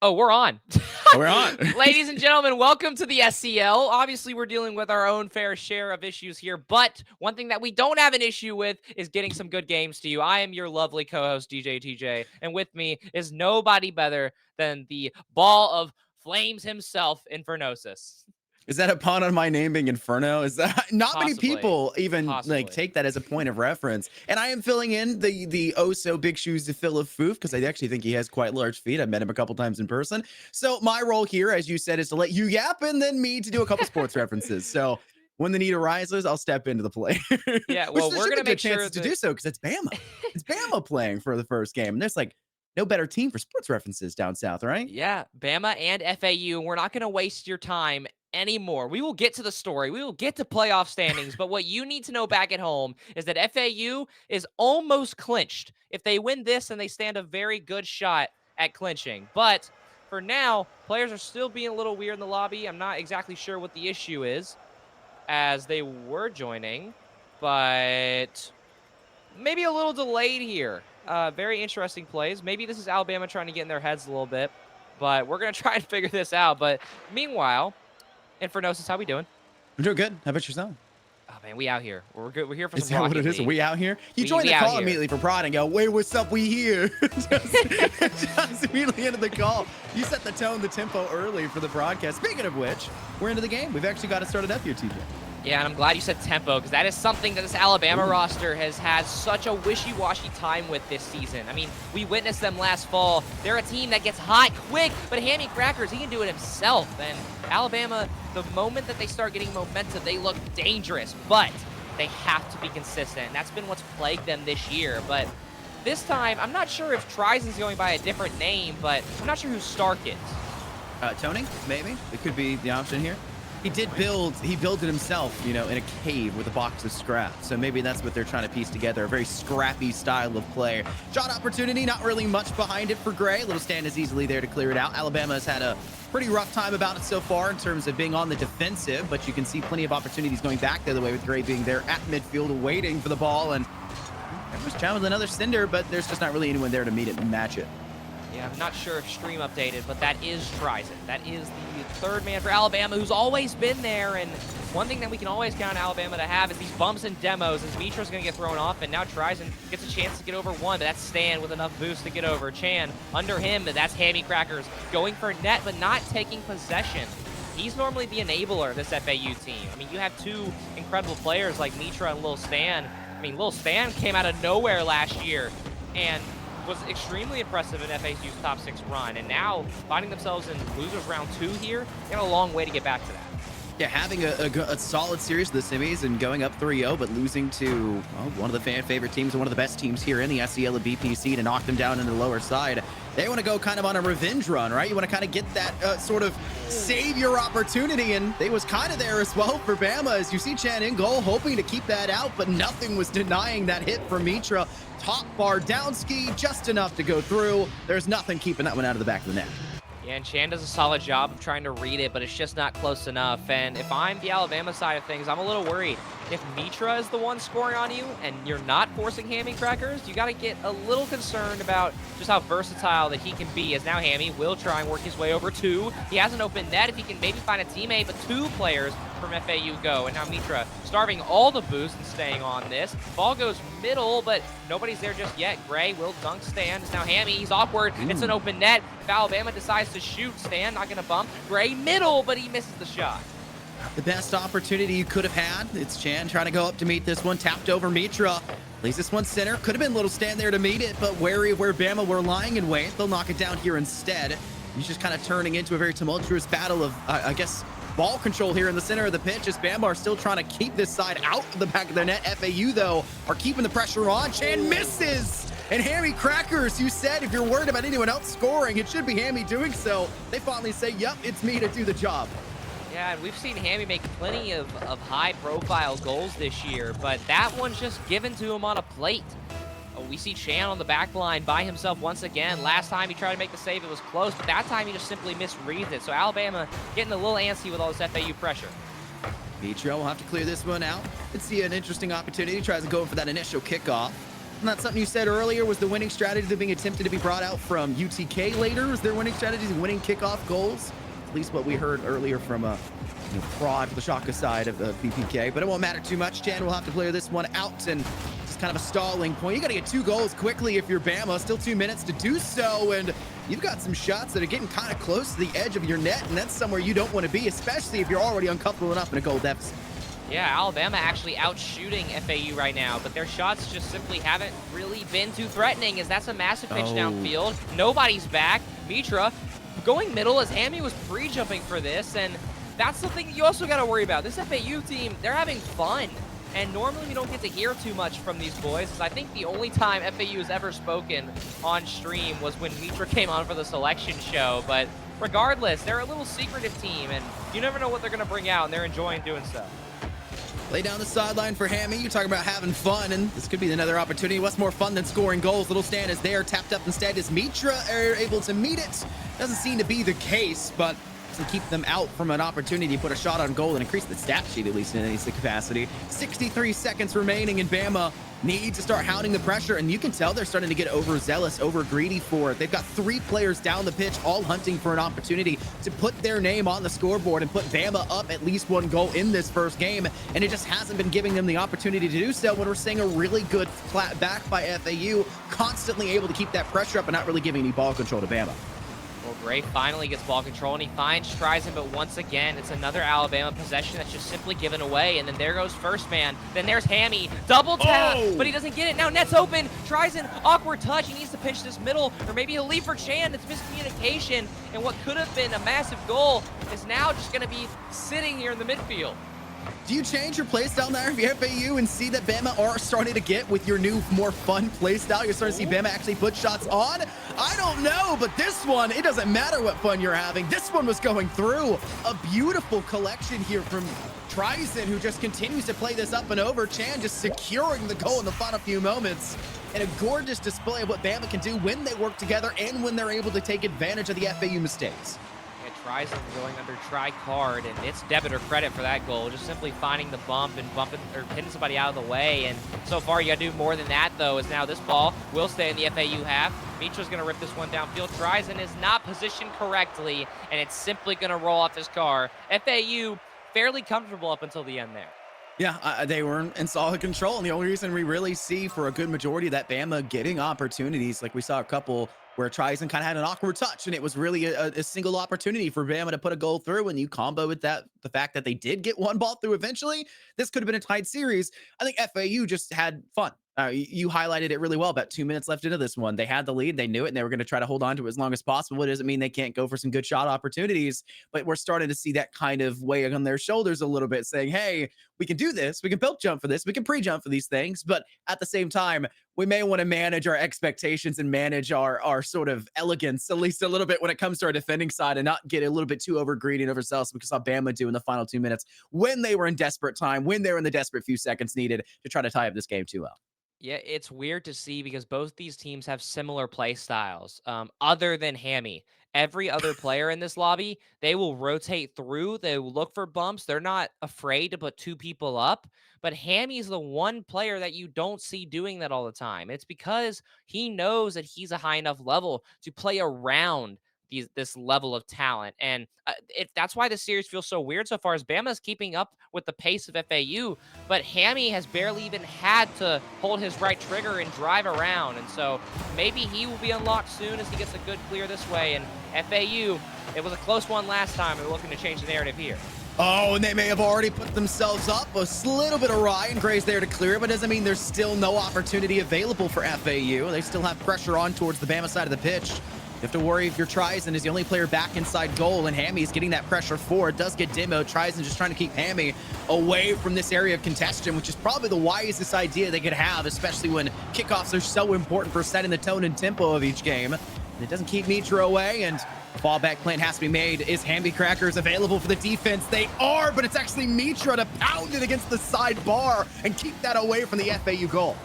Oh, we're on. We're on. Ladies and gentlemen, welcome to the SCL. Obviously, we're dealing with our own fair share of issues here, but one thing that we don't have an issue with is getting some good games to you. I am your lovely co-host, DJ TJ, and with me is nobody better than the ball of flames himself, Infernosis. Is that a pun on my name being Inferno? Is that not many Possibly. people even like take that as a point of reference? And I am filling in the oh so big shoes to fill of Foof because I actually think he has quite large feet. I've met him a couple times in person. So my role here, as you said, is to let you yap and then me to do a couple sports references. So when the need arises, I'll step into the play. Yeah, well, Which we're gonna make chances sure to that do so because it's Bama. It's Bama playing for the first game, and there's like no better team for sports references down south, right? yeah, Bama and FAU. We're not gonna waste your time anymore. We will get to the story. We will get to playoff standings. But what you need to know back at home is that FAU is almost clinched. If they win this, then they stand a very good shot at clinching. But for now, players are still being a little weird in the lobby. I'm not exactly sure what the issue is as they were joining, but maybe a little delayed here. Very interesting plays. Maybe this is Alabama trying to get in their heads a little bit, but we're going to try and figure this out. But meanwhile, Infernosis, how we doing? I'm doing good. How about yourself? Oh, man, we out here. We're good. We're here for Is some that Rocket what it is? League. Are we out here? You We join the out call here. immediately for prod and go, wait, what's up? We here. just immediately into the call. You set the tone, the tempo early for the broadcast. Speaking of which, we're into the game. We've actually got it started up here, TJ. Yeah, and I'm glad you said tempo because that is something that this Alabama roster has had such a wishy-washy time with this season. I mean, we witnessed them last fall. They're a team that gets hot quick, but Hammy Crackers, he can do it himself. And Alabama, the moment that they start getting momentum, they look dangerous, but they have to be consistent. And that's been what's plagued them this year. But this time, I'm not sure if Trizen's going by a different name, but I'm not sure who Stark is. Tony, maybe? It could be the option here. He built it himself, you know, in a cave with a box of scrap. So maybe that's what they're trying to piece together, a very scrappy style of play. Shot opportunity, not really much behind it for Gray. Little Stan is easily there to clear it out. Alabama has had a pretty rough time about it so far in terms of being on the defensive, but you can see plenty of opportunities going back the other way with Gray being there at midfield waiting for the ball. And everyone's trying with another Cinder, but there's just not really anyone there to meet it and match it. Yeah, I'm not sure if stream updated, but that is Trizen. That is the third man for Alabama who's always been there. And one thing that we can always count on Alabama to have is these bumps and demos as Mitra's going to get thrown off. And now Trizen gets a chance to get over one, but that's Stan with enough boost to get over. Chan under him, but that's Hammy Crackers going for net, but not taking possession. He's normally the enabler of this FAU team. I mean, you have two incredible players like Mitra and Lil Stan. I mean, Lil Stan came out of nowhere last year and was extremely impressive in FAU's top 6 run, and now finding themselves in losers round 2 here, they got a long way to get back to that. Yeah, having a solid series of the semis and going up 3-0, but losing to one of the fan favorite teams and one of the best teams here in the SCL and BPC to knock them down into the lower side. They want to go kind of on a revenge run, right? You want to kind of get that sort of savior opportunity, and they was kind of there as well for Bama as you see Chan in goal, hoping to keep that out, but nothing was denying that hit from Mitra. Top bar down ski, just enough to go through. There's nothing keeping that one out of the back of the net. Yeah, and Chan does a solid job of trying to read it, but it's just not close enough. And if I'm the Alabama side of things, I'm a little worried. If Mitra is the one scoring on you and you're not forcing Hammy Crackers, you got to get a little concerned about just how versatile that he can be, as now Hammy will try and work his way over 2. He has an open net if he can maybe find a teammate, but 2 players from FAU go. And now Mitra starving all the boost and staying on this. Ball goes middle, but nobody's there just yet. Gray will dunk Stan. It's now Hammy. He's awkward. It's an open net. If Alabama decides to shoot, Stan not going to bump. Gray middle, but he misses the shot. The best opportunity you could have had. It's Chan trying to go up to meet this one. Tapped over Mitra. Leaves this one center. Could have been Little Stan there to meet it, but wary of where Bama were lying in wait. They'll knock it down here instead. He's just kind of turning into a very tumultuous battle of, I guess, ball control here in the center of the pitch as Bama are still trying to keep this side out of the back of their net. FAU, though, are keeping the pressure on. Chan misses! And Hammy Crackers, you said if you're worried about anyone else scoring, it should be Hammy doing so. They finally say, yep, it's me to do the job. Yeah, and we've seen Hammy make plenty of high-profile goals this year, but that one's just given to him on a plate. We see Chan on the back line by himself once again. Last time he tried to make the save, it was close, but that time he just simply misreads it. So Alabama getting a little antsy with all this FAU pressure. Mitra will have to clear this one out. Let's see an interesting opportunity. Tries to go for that initial kickoff. Isn't that something you said earlier? Was the winning strategy that being attempted to be brought out from UTK later? Was their winning strategies winning kickoff goals? At least what we heard earlier from Prod, the Shaka side of the BPK. But it won't matter too much. Chan will have to clear this one out, and just kind of a stalling point. You got to get 2 goals quickly if you're Bama. Still 2 minutes to do so, and you've got some shots that are getting kind of close to the edge of your net, and that's somewhere you don't want to be, especially if you're already uncomfortable enough in a goal deficit. Yeah, Alabama actually out shooting FAU right now, but their shots just simply haven't really been too threatening, as that's a massive pitch downfield. Nobody's back. Mitra going middle as Hammy was pre-jumping for this, and that's the thing that you also got to worry about. This FAU team, they're having fun, and normally we don't get to hear too much from these boys, as I think the only time FAU has ever spoken on stream was when Mitra came on for the selection show, but regardless, they're a little secretive team, and you never know what they're going to bring out, and they're enjoying doing so. Lay down the sideline for Hammy. You're talking about having fun, and this could be another opportunity. What's more fun than scoring goals? Little stand is there, tapped up instead. Is Mitra able to meet it? Doesn't seem to be the case, but to keep them out from an opportunity to put a shot on goal and increase the stat sheet, at least in any capacity. 63 seconds remaining, and Bama need to start hounding the pressure, and you can tell they're starting to get overzealous, over greedy for it. They've got 3 players down the pitch, all hunting for an opportunity to put their name on the scoreboard and put Bama up at least 1 goal in this first game, and it just hasn't been giving them the opportunity to do so when we're seeing a really good flat back by FAU, constantly able to keep that pressure up and not really giving any ball control to Bama. Well, Gray finally gets ball control, and he finds Trizen, but once again, it's another Alabama possession that's just simply given away, and then there goes first man. Then there's Hammy, double tap, but he doesn't get it. Now net's open, Trizen, awkward touch, he needs to pinch this middle, or maybe he'll leave for Chan. It's miscommunication, and what could have been a massive goal is now just gonna be sitting here in the midfield. Do you change your playstyle now if you're FAU and see that Bama are starting to get with your new, more fun playstyle? You're starting to see Bama actually put shots on? I don't know, but this one, it doesn't matter what fun you're having. This one was going through. A beautiful collection here from Trizen, who just continues to play this up and over. Chan just securing the goal in the final few moments. And a gorgeous display of what Bama can do when they work together and when they're able to take advantage of the FAU mistakes. Trizen going under try-card, and it's debit or credit for that goal. Just simply finding the bump and bumping or hitting somebody out of the way. And so far, you got to do more than that, though, as now this ball will stay in the FAU half. Mitra's going to rip this one downfield. Trizen is not positioned correctly, and it's simply going to roll off his car. FAU fairly comfortable up until the end there. Yeah, they were in solid control, and the only reason we really see for a good majority of that Bama getting opportunities, like we saw a couple where Trizen kind of had an awkward touch, and it was really a single opportunity for Bama to put a goal through, and you combo with that, the fact that they did get 1 ball through eventually, this could have been a tied series. I think FAU just had fun. You highlighted it really well. About 2 minutes left into this one. They had the lead. They knew it, and they were going to try to hold on to it as long as possible. It doesn't mean they can't go for some good shot opportunities, but we're starting to see that kind of weighing on their shoulders a little bit, saying, hey, we can do this. We can build jump for this. We can pre-jump for these things. But at the same time, we may want to manage our expectations and manage our sort of elegance, at least a little bit when it comes to our defending side, and not get a little bit too over greedy and overzealous, because saw Bama do in the final 2 minutes when they were in desperate time, when they were in the desperate few seconds needed to try to tie up this game 2-0. Yeah, it's weird to see because both these teams have similar play styles. Other than Hammy, every other player in this lobby, they will rotate through. They will look for bumps. They're not afraid to put 2 people up. But Hammy's the one player that you don't see doing that all the time. It's because he knows that he's a high enough level to play around this level of talent. And that's why the series feels so weird so far, as Bama's keeping up with the pace of FAU, but Hammy has barely even had to hold his right trigger and drive around. And so maybe he will be unlocked soon as he gets a good clear this way. And FAU, it was a close one last time, and they're looking to change the narrative here. Oh, and they may have already put themselves up a little bit awry, and Gray's there to clear it, but doesn't mean there's still no opportunity available for FAU. They still have pressure on towards the Bama side of the pitch. You have to worry if your Trizen is the only player back inside goal, and Hammy is getting that pressure forward. Does get demoed. Trizen just trying to keep Hammy away from this area of contention, which is probably the wisest idea they could have, especially when kickoffs are so important for setting the tone and tempo of each game. And it doesn't keep Mitra away, and fallback plan has to be made. Is Hamby Crackers available for the defense? They are, but it's actually Mitra to pound it against the side bar and keep that away from the FAU goal.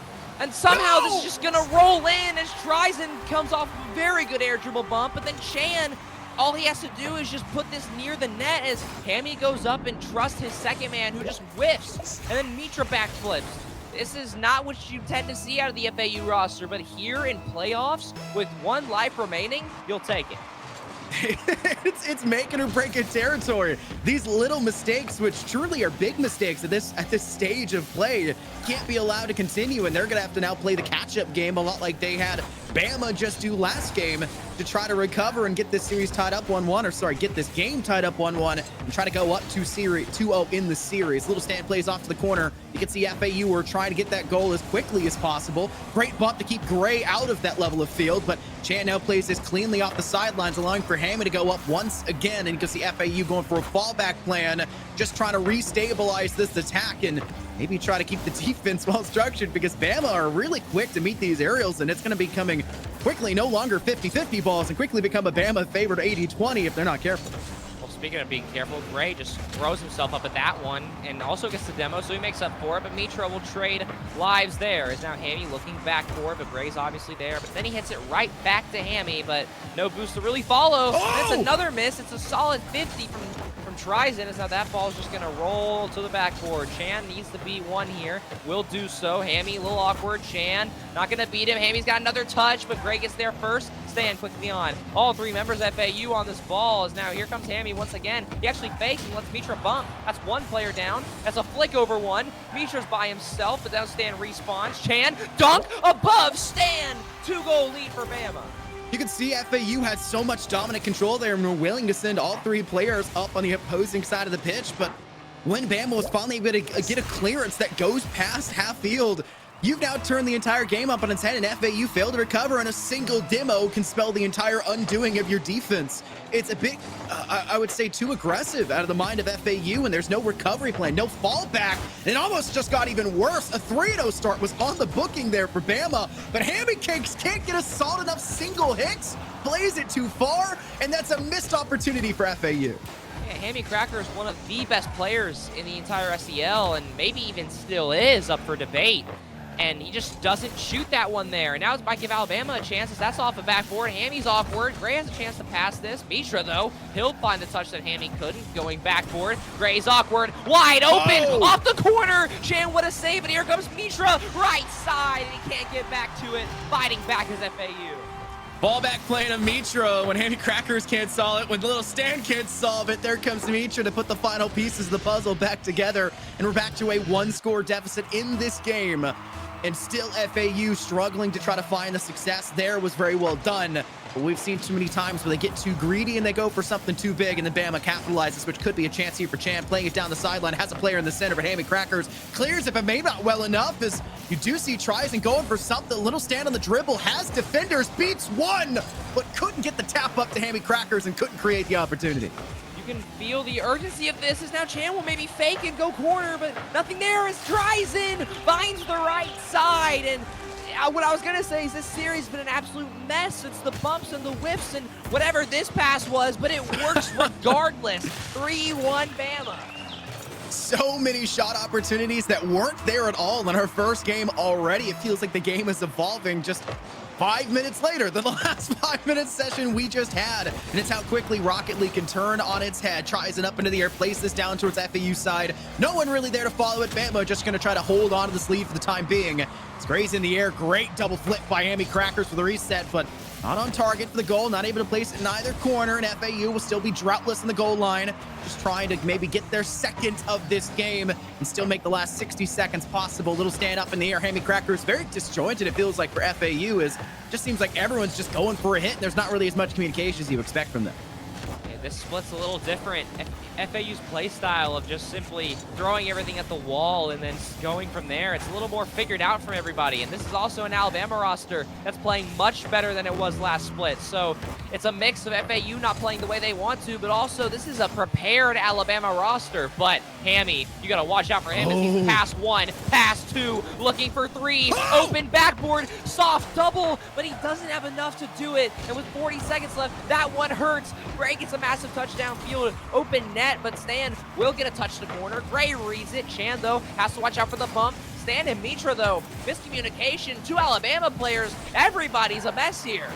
And somehow this is just going to roll in as Trizen comes off a very good air dribble bump. But then Chan, all he has to do is just put this near the net as Hammy goes up and trusts his second man, who just whiffs. And then Mitra backflips. This is not what you tend to see out of the FAU roster, but here in playoffs, with 1 life remaining, you'll take it. it's making or breaking territory. These little mistakes, which truly are big mistakes at this stage of play, can't be allowed to continue, and they're gonna have to now play the catch-up game a lot like they had Bama just do last game to try to recover and get this series tied up 1-1, or sorry, get this game tied up 1-1 and try to go up 2-0 in the series. Little Stan plays off to the corner. You can see FAU were trying to get that goal as quickly as possible. Great bump to keep Gray out of that level of field, but Chan now plays this cleanly off the sidelines, allowing for Hammy to go up once again, and you can see FAU going for a fallback plan, just trying to restabilize this attack and maybe try to keep the defense well structured, because Bama are really quick to meet these aerials, and it's going to be coming quickly no longer 50-50 balls and quickly become a Bama favored 80-20 if they're not careful. Well, speaking of being careful, Gray just throws himself up at that one and also gets the demo, so he makes up for it, but Mitra will trade lives there. Is now Hammy looking back for it, but Gray's obviously there, but then he hits it right back to Hammy, but no boost to really follow. Oh! That's another miss. It's a solid 50 from Tries in. Is now that ball's just gonna roll to the backboard. Chan needs to beat one here. Will do so. Hammy a little awkward. Chan not gonna beat him. Hammy's got another touch, but Gray gets there first. Stan quickly on. All 3 members of FAU on this ball. Is now here comes Hammy once again. He actually fakes and lets Mitra bump. That's 1 player down. That's a flick over 1. Mitra's by himself, but now Stan respawns. Chan dunk above Stan. 2-goal lead for Bama. You can see FAU had so much dominant control there and were willing to send all 3 players up on the opposing side of the pitch. But when Bama was finally able to get a clearance that goes past half field, you've now turned the entire game up on its head, and FAU failed to recover, and a single demo can spell the entire undoing of your defense. It's a bit, I would say, too aggressive out of the mind of FAU, and there's no recovery plan, no fallback. It almost just got even worse. A 3-0 start was on the booking there for Bama, but Hammy Cakes can't get a solid enough single hit, plays it too far, and that's a missed opportunity for FAU. Yeah, Hammy Cracker is one of the best players in the entire SEL, and maybe even still is up for debate. And he just doesn't shoot that one there. And now it might give Alabama a chance as that's off the backboard. Hammy's awkward. Gray has a chance to pass this. Mitra, though, he'll find the touch that Hammy couldn't. Going backboard. Gray's awkward. Wide open. Off the corner. Chan with a save. And here comes Mitra. Right side. And he can't get back to it. Fighting back is FAU. Ball back playing of Mitra when Hammy Crackers can't solve it, when Little Stan can't solve it. There comes Mitra to put the final pieces of the puzzle back together, and we're back to a 1-score deficit in this game. And still FAU struggling to try to find the success there was very well done. But we've seen too many times where they get too greedy and they go for something too big, and then Bama capitalizes, which could be a chance here for Chan. Playing it down the sideline, has a player in the center, but Hammy Crackers clears it, but maybe not well enough, as you do see tries and going for something. Little Stan on the dribble, has defenders, beats one, but couldn't get the tap up to Hammy Crackers and couldn't create the opportunity. You can feel the urgency of this as now Chan will maybe fake and go corner, but nothing there as Tries in, finds the right side. And what I was going to say is this series has been an absolute mess. It's the bumps and the whiffs and whatever this pass was, but it works regardless. 3-1 Bama. So many shot opportunities that weren't there at all in our first game already. It feels like the game is evolving just 5 minutes later than the last 5-minute session we just had. And it's how quickly Rocket League can turn on its head. Tries it up into the air, plays this down towards FAU side. No one really there to follow it. Bama just going to try to hold on to this lead for the time being. It's Gray's in the air. Great double flip by Hammy Crackers for the reset, but not on target for the goal. Not able to place it in either corner, and FAU will still be droughtless in the goal line. Just trying to maybe get their second of this game and still make the last 60 seconds possible. Little stand up in the air. Hammy Crackers very disjointed, it feels like, for FAU. Just seems like everyone's just going for a hit, and there's not really as much communication as you expect from them. Yeah, this split's a little different. FAU's play style of just simply throwing everything at the wall and then going from there, it's a little more figured out from everybody. And this is also an Alabama roster that's playing much better than it was last split. So it's a mix of FAU not playing the way they want to, but also this is a prepared Alabama roster. But Hammy, you got to watch out for him. He's pass 1, pass 2, looking for 3, open backboard, soft double, but he doesn't have enough to do it. And with 40 seconds left, that one hurts. Gray gets a massive touchdown field, open net, but Stan will get a touch to the corner. Gray reads it. Chan, though, has to watch out for the bump. Stan and Mitra, though, miscommunication. 2 Alabama players. Everybody's a mess here.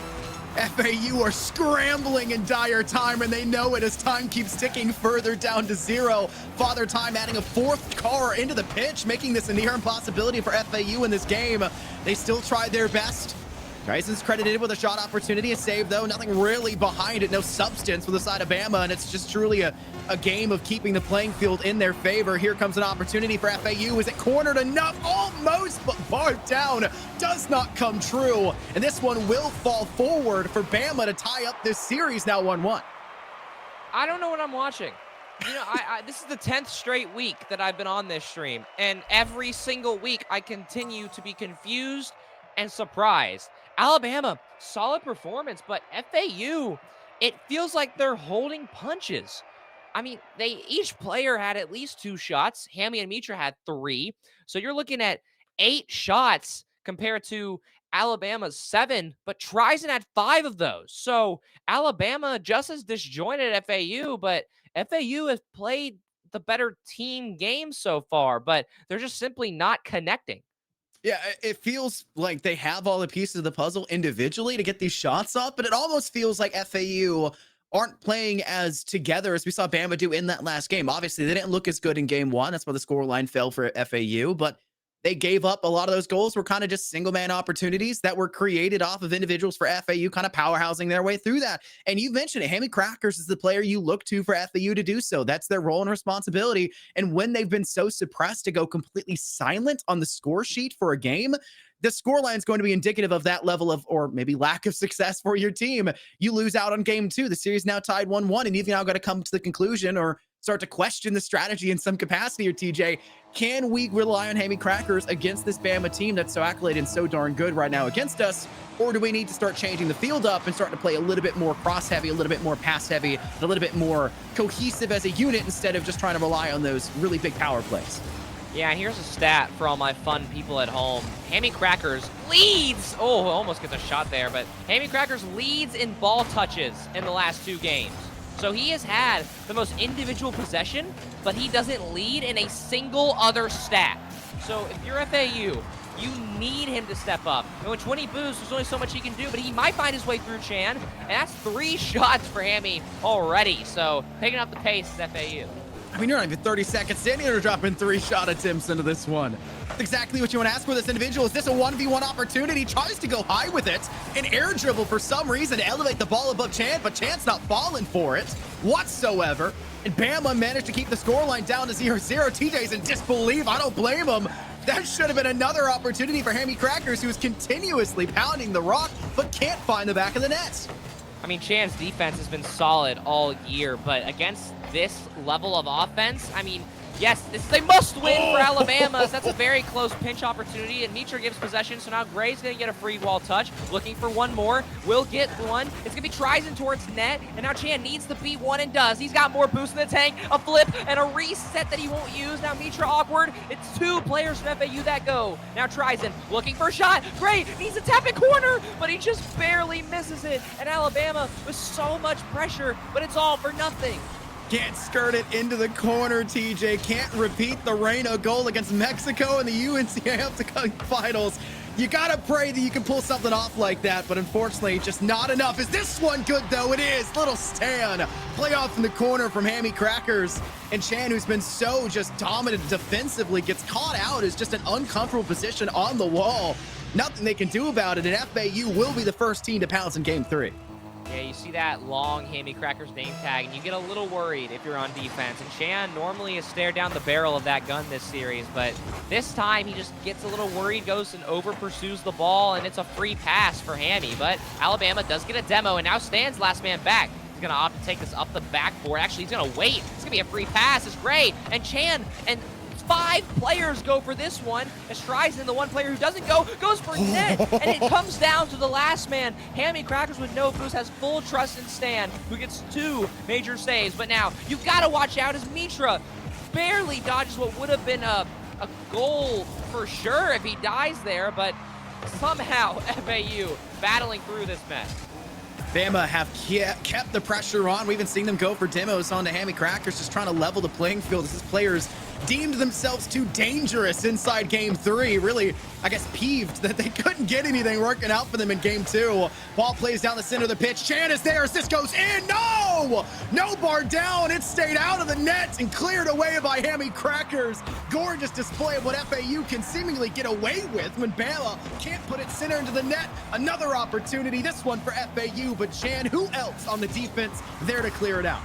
FAU are scrambling in dire time, and they know it as time keeps ticking further down to 0. Father Time adding a 4th car into the pitch, making this a near impossibility for FAU in this game. They still tried their best. Tyson's credited with a shot opportunity, a save though, nothing really behind it, no substance for the side of Bama, and it's just truly a game of keeping the playing field in their favor. Here comes an opportunity for FAU. Is it cornered enough? Almost, but barred down. Does not come true, and this one will fall forward for Bama to tie up this series now 1-1. I don't know what I'm watching. You know, this is the 10th straight week that I've been on this stream, and every single week I continue to be confused and surprised. Alabama, solid performance, but FAU, it feels like they're holding punches. I mean, each player had at least 2 shots. Hammy and Mitra had 3. So you're looking at 8 shots compared to Alabama's 7, but Tryson had 5 of those. So Alabama just as disjointed at FAU, but FAU has played the better team game so far, but they're just simply not connecting. Yeah, it feels like they have all the pieces of the puzzle individually to get these shots up, but it almost feels like FAU aren't playing as together as we saw Bama do in that last game. Obviously, they didn't look as good in game 1. That's why the scoreline fell for FAU, but they gave up a lot of those goals were kind of just single man opportunities that were created off of individuals for FAU kind of powerhousing their way through that. And you mentioned it, Hammy Crackers is the player you look to for FAU to do so. That's their role and responsibility. And when they've been so suppressed to go completely silent on the score sheet for a game, the scoreline is going to be indicative of that level of, or maybe lack of success for your team. You lose out on game 2. The series now tied 1-1, and you've now got to come to the conclusion or start to question the strategy in some capacity or TJ. Can we rely on Hammy Crackers against this Bama team that's so accoladed and so darn good right now against us? Or do we need to start changing the field up and start to play a little bit more cross heavy, a little bit more pass heavy, a little bit more cohesive as a unit instead of just trying to rely on those really big power plays? Yeah, here's a stat for all my fun people at home. Hammy Crackers leads. Oh, almost gets a shot there, but Hammy Crackers leads in ball touches in the last 2 games. So he has had the most individual possession, but he doesn't lead in a single other stat. So if you're FAU, you need him to step up. And with 20 boosts, there's only so much he can do, but he might find his way through Chan. And that's 3 shots for Hammy already. So picking up the pace is FAU. I mean, you're not even 30 seconds in, you're dropping 3 shot attempts into this one. That's exactly what you want to ask for this individual. Is this a 1v1 opportunity? Tries to go high with it. An air dribble for some reason to elevate the ball above Chan, but Chan's not falling for it whatsoever. And Bama managed to keep the scoreline down to 0-0. TJ's in disbelief. I don't blame him. That should have been another opportunity for Hammy Crackers, who is continuously pounding the rock, but can't find the back of the net. I mean, Chan's defense has been solid all year, but against this level of offense, I mean, yes, this is a must-win for Alabama. So that's a very close pinch opportunity, and Mitra gives possession, so now Gray's going to get a free wall touch, looking for one more, will get one. It's going to be Tryson towards net, and now Chan needs to beat one and does. He's got more boost in the tank, a flip, and a reset that he won't use. Now Mitra awkward. It's 2 players from FAU that go. Now Tryson looking for a shot. Gray needs to tap it corner, but he just barely misses it. And Alabama with so much pressure, but it's all for nothing. Can't skirt it into the corner, TJ. Can't repeat the Reina goal against Mexico in the UNCAF finals. You gotta pray that you can pull something off like that, but unfortunately, just not enough. Is this one good, though? It is. Little Stan. Playoff in the corner from Hammy Crackers. And Chan, who's been so just dominant defensively, gets caught out as just an uncomfortable position on the wall. Nothing they can do about it, and FAU will be the first team to pounce in Game 3. Yeah, you see that long Hammy Crackers name tag, and you get a little worried if you're on defense. And Chan normally has stared down the barrel of that gun this series, but this time he just gets a little worried, goes and over-pursues the ball, and it's a free pass for Hammy. But Alabama does get a demo, and now Stan's last man back. He's going to opt to take this up the backboard. Actually, he's going to wait. It's going to be a free pass. It's Gray, and Chan, and 5 players go for this one. As Tryson, the one player who doesn't go, goes for net. And it comes down to the last man. Hammy Crackers with no boost has full trust in Stan, who gets 2 major saves. But now, you've got to watch out as Mitra barely dodges what would have been a goal for sure if he dies there. But somehow, FAU battling through this mess. Bama have kept the pressure on. We've even seen them go for demos onto Hammy Crackers, just trying to level the playing field as his players deemed themselves too dangerous inside game 3. Really, I guess, peeved that they couldn't get anything working out for them in game 2. Ball plays down the center of the pitch. Chan is there as this goes in. No! No bar down. It stayed out of the net and cleared away by Hammy Crackers. Gorgeous display of what FAU can seemingly get away with when Bama can't put it center into the net. Another opportunity, this one for FAU, but Chan, who else on the defense there to clear it out?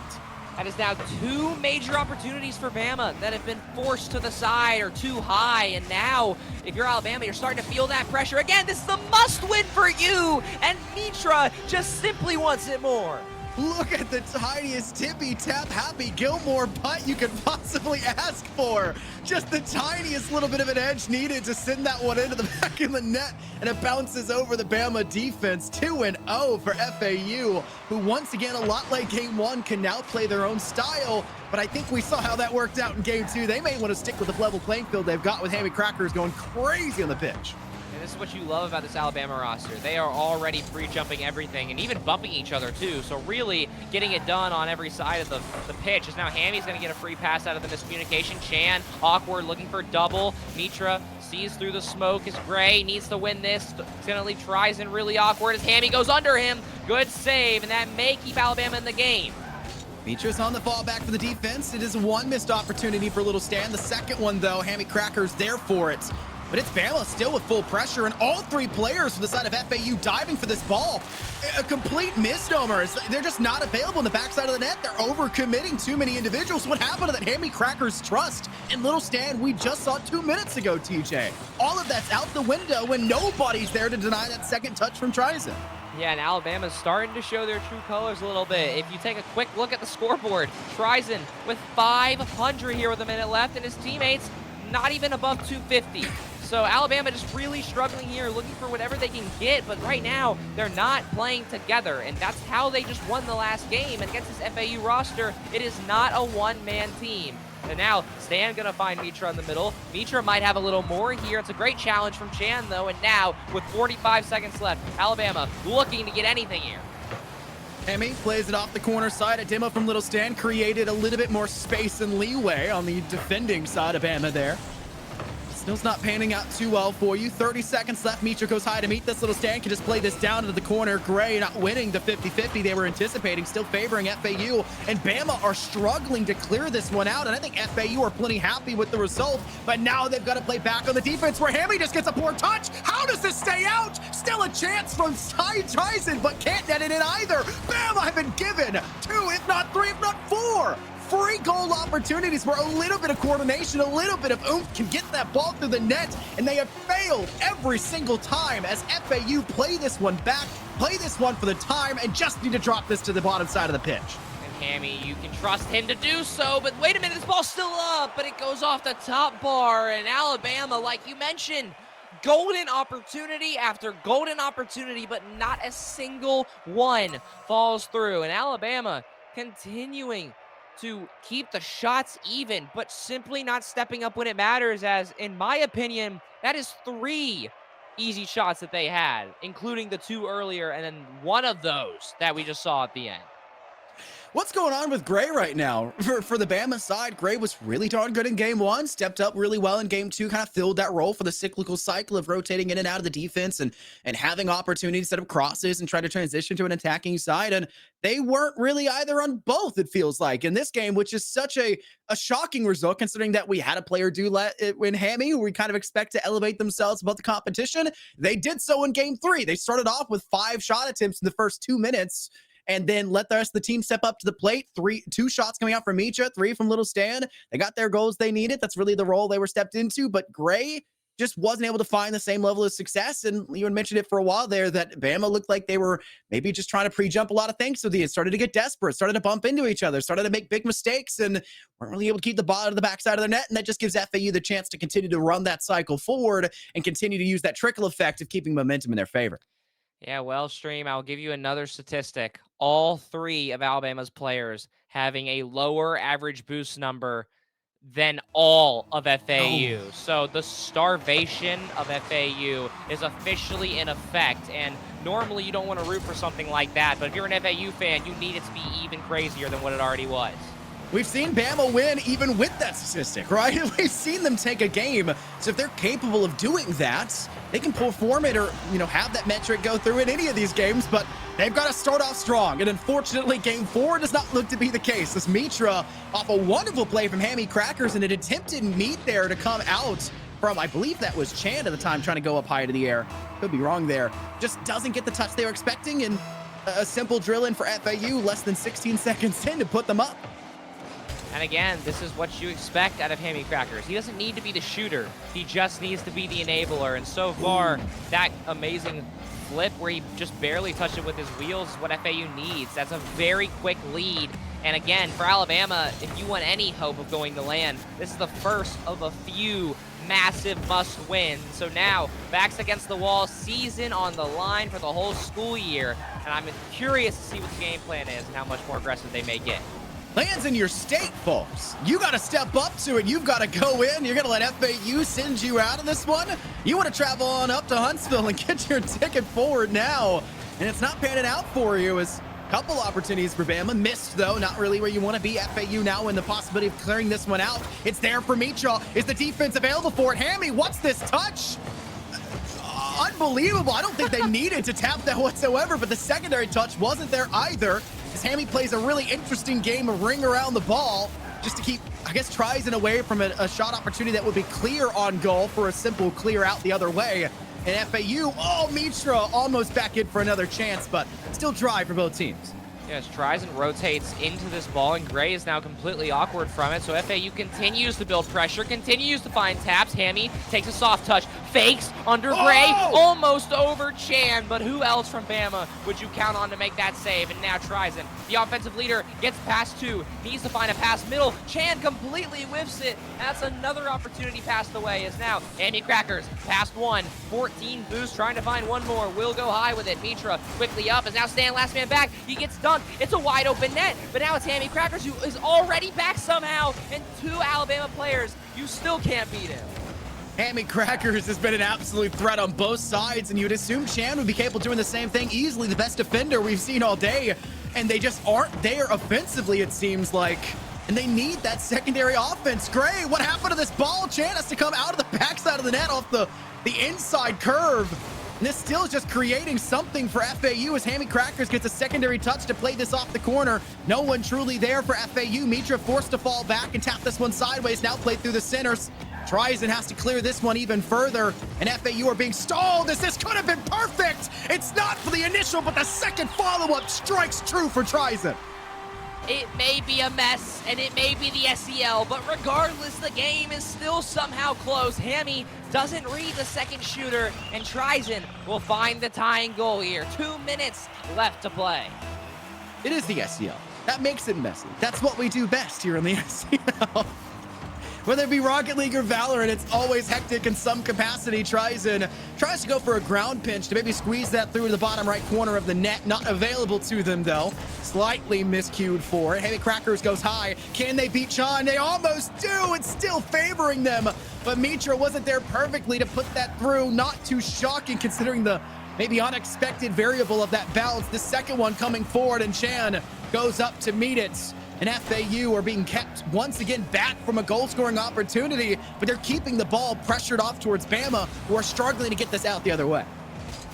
That is now 2 major opportunities for Bama that have been forced to the side or too high. And now, if you're Alabama, you're starting to feel that pressure. Again, this is a must-win for you. And Mitra just simply wants it more. Look at the tiniest tippy-tap Happy Gilmore putt you could possibly ask for. Just the tiniest little bit of an edge needed to send that one into the back of the net, and it bounces over the Bama defense. 2-0 for FAU, who once again, a lot like game 1, can now play their own style. But I think we saw how that worked out in game 2. They may want to stick with the level playing field they've got with Hammy Crackers going crazy on the pitch. And this is what you love about this Alabama roster. They are already free-jumping everything and even bumping each other, too. So really getting it done on every side of the pitch. As now Hammy's going to get a free pass out of the miscommunication. Chan, awkward, looking for double. Mitra sees through the smoke as Gray needs to win this. Accidentally tries in really awkward as Hammy goes under him. Good save, and that may keep Alabama in the game. Mitra's on the fallback for the defense. It is one missed opportunity for Little Stan. The second one, though, Hammy Crackers there for it. But it's Bama still with full pressure, and all 3 players from the side of FAU diving for this ball. A complete misnomer. They're just not available in the backside of the net. They're overcommitting too many individuals. What happened to that Hammy Crackers trust in Little Stan we just saw 2 minutes ago, TJ? All of that's out the window when nobody's there to deny that second touch from Trizen. Yeah, and Alabama's starting to show their true colors a little bit. If you take a quick look at the scoreboard, Trizen with 500 here with a minute left, and his teammates not even above 250. So Alabama just really struggling here, looking for whatever they can get, but right now they're not playing together, and that's how they just won the last game. And against this FAU roster, it is not a one-man team. And now Stan gonna find Mitra in the middle. Mitra might have a little more here. It's a great challenge from Chan, though, and now with 45 seconds left, Alabama looking to get anything here. Hammy plays it off the corner side. A demo from Little Stan created a little bit more space and leeway on the defending side of Bama there. Snow's not panning out too well for you. 30 seconds left. Mitra goes high to meet this. Little Stan can just play this down into the corner. Gray not winning the 50-50 they were anticipating, still favoring FAU. And Bama are struggling to clear this one out. And I think FAU are plenty happy with the result. But now they've got to play back on the defense where Hammy just gets a poor touch. How does this stay out? Still a chance from Tyson, but can't net it in either. Bama have been given 2, if not 3, if not 4. Free goal opportunities where a little bit of coordination, a little bit of oomph can get that ball through the net, and they have failed every single time as FAU play this one back, play this one for the time, and just need to drop this to the bottom side of the pitch. And Hammy, you can trust him to do so, but wait a minute, this ball's still up, but it goes off the top bar, and Alabama, like you mentioned, golden opportunity after golden opportunity, but not a single one falls through, and Alabama continuing to keep the shots even, but simply not stepping up when it matters, as, in my opinion, that is 3 easy shots that they had, including the 2 earlier, and then one of those that we just saw at the end. What's going on with Gray right now? For the Bama side, Gray was really darn good in game 1, stepped up really well in game 2, kind of filled that role for the cyclical cycle of rotating in and out of the defense and having opportunities set up crosses and try to transition to an attacking side. And they weren't really either on both, it feels like, in this game, which is such a shocking result considering that we had a player do it win Hammy, who we kind of expect to elevate themselves above the competition. They did so in game 3. They started off with 5 shot attempts in the first 2 minutes, and then let the rest of the team step up to the plate. 2 shots coming out from Mitra, 3 from Little Stan. They got their goals they needed. That's really the role they were stepped into. But Gray just wasn't able to find the same level of success. And you had mentioned it for a while there that Bama looked like they were maybe just trying to pre-jump a lot of things. So they started to get desperate, started to bump into each other, started to make big mistakes, and weren't really able to keep the ball out of the backside of the net. And that just gives FAU the chance to continue to run that cycle forward and continue to use that trickle effect of keeping momentum in their favor. Yeah, well, Stream, I'll give you another statistic. All 3 of Alabama's players having a lower average boost number than all of FAU. Oh. So the starvation of FAU is officially in effect. And normally you don't want to root for something like that. But if you're an FAU fan, you need it to be even crazier than what it already was. We've seen Bama win even with that statistic, right? We've seen them take a game. So if they're capable of doing that, they can perform it or, have that metric go through in any of these games, but they've got to start off strong. And unfortunately, game 4 does not look to be the case. As Mitra, off a wonderful play from Hammy Crackers and an attempted meet there to come out from, I believe that was Chan at the time, trying to go up high to the air. Could be wrong there. Just doesn't get the touch they were expecting, and a simple drill in for FAU less than 16 seconds in to put them up. And again, this is what you expect out of Hammy Crackers. He doesn't need to be the shooter. He just needs to be the enabler. And so far, that amazing flip where he just barely touched it with his wheels is what FAU needs. That's a very quick lead. And again, for Alabama, if you want any hope of going to land, this is the first of a few massive must-wins. So now, backs against the wall, season on the line for the whole school year. And I'm curious to see what the game plan is and how much more aggressive they may get. Lands in your state, folks. You got to step up to it. You've got to go in. You're going to let FAU send you out of this one. You want to travel on up to Huntsville and get your ticket forward now. And it's not panning out for you. As a couple opportunities for Bama. Missed, though. Not really where you want to be. FAU now in the possibility of clearing this one out. It's there for Mitra. Is the defense available for it? Hammy, what's this touch? Unbelievable. I don't think they needed to tap that whatsoever, but the secondary touch wasn't there either. As Hammy plays a really interesting game of ring around the ball just to keep, I guess, Trizen away from a shot opportunity that would be clear on goal for a simple clear out the other way. And FAU, Mitra almost back in for another chance, but still dry for both teams. Yes, Trizen rotates into this ball, and Gray is now completely awkward from it, so FAU continues to build pressure, continues to find taps. Hammy takes a soft touch, fakes under Gray, almost over Chan, but who else from Bama would you count on to make that save? And now Trizen, the offensive leader, gets past 2, needs to find a pass middle. Chan completely whiffs it. That's another opportunity passed away, as now Hammy Crackers past 1, 14 boost, trying to find one more, will go high with it. Mitra quickly up, is now Stan last man back, he gets done. It's a wide open net, but now it's Hammy Crackers who is already back somehow, and 2 Alabama players. You still can't beat him. Hammy Crackers has been an absolute threat on both sides, and you'd assume Chan would be capable of doing the same thing. Easily the best defender we've seen all day, and they just aren't there offensively, it seems like. And they need that secondary offense. Gray, what happened to this ball? Chan has to come out of the backside of the net off the inside curve. And this still is just creating something for FAU as Hammy Crackers gets a secondary touch to play this off the corner. No one truly there for FAU. Mitra forced to fall back and tap this one sideways. Now played through the centers. Trizen has to clear this one even further. And FAU are being stalled as this could have been perfect. It's not for the initial, but the second follow-up strikes true for Trizen. It may be a mess, and it may be the SEL, but regardless, the game is still somehow close. Hammy doesn't read the second shooter, and Trizen will find the tying goal here. 2 minutes left to play. It is the SEL. That makes it messy. That's what we do best here in the SEL. Whether it be Rocket League or Valorant, it's always hectic in some capacity. Trizen tries to go for a ground pinch to maybe squeeze that through the bottom right corner of the net. Not available to them, though. Slightly miscued for it. Hammy Crackers goes high. Can they beat Chan? They almost do. It's still favoring them. But Mitra wasn't there perfectly to put that through. Not too shocking considering the maybe unexpected variable of that bounce. The second one coming forward, and Chan goes up to meet it. And FAU are being kept once again back from a goal-scoring opportunity, but they're keeping the ball pressured off towards Bama, who are struggling to get this out the other way.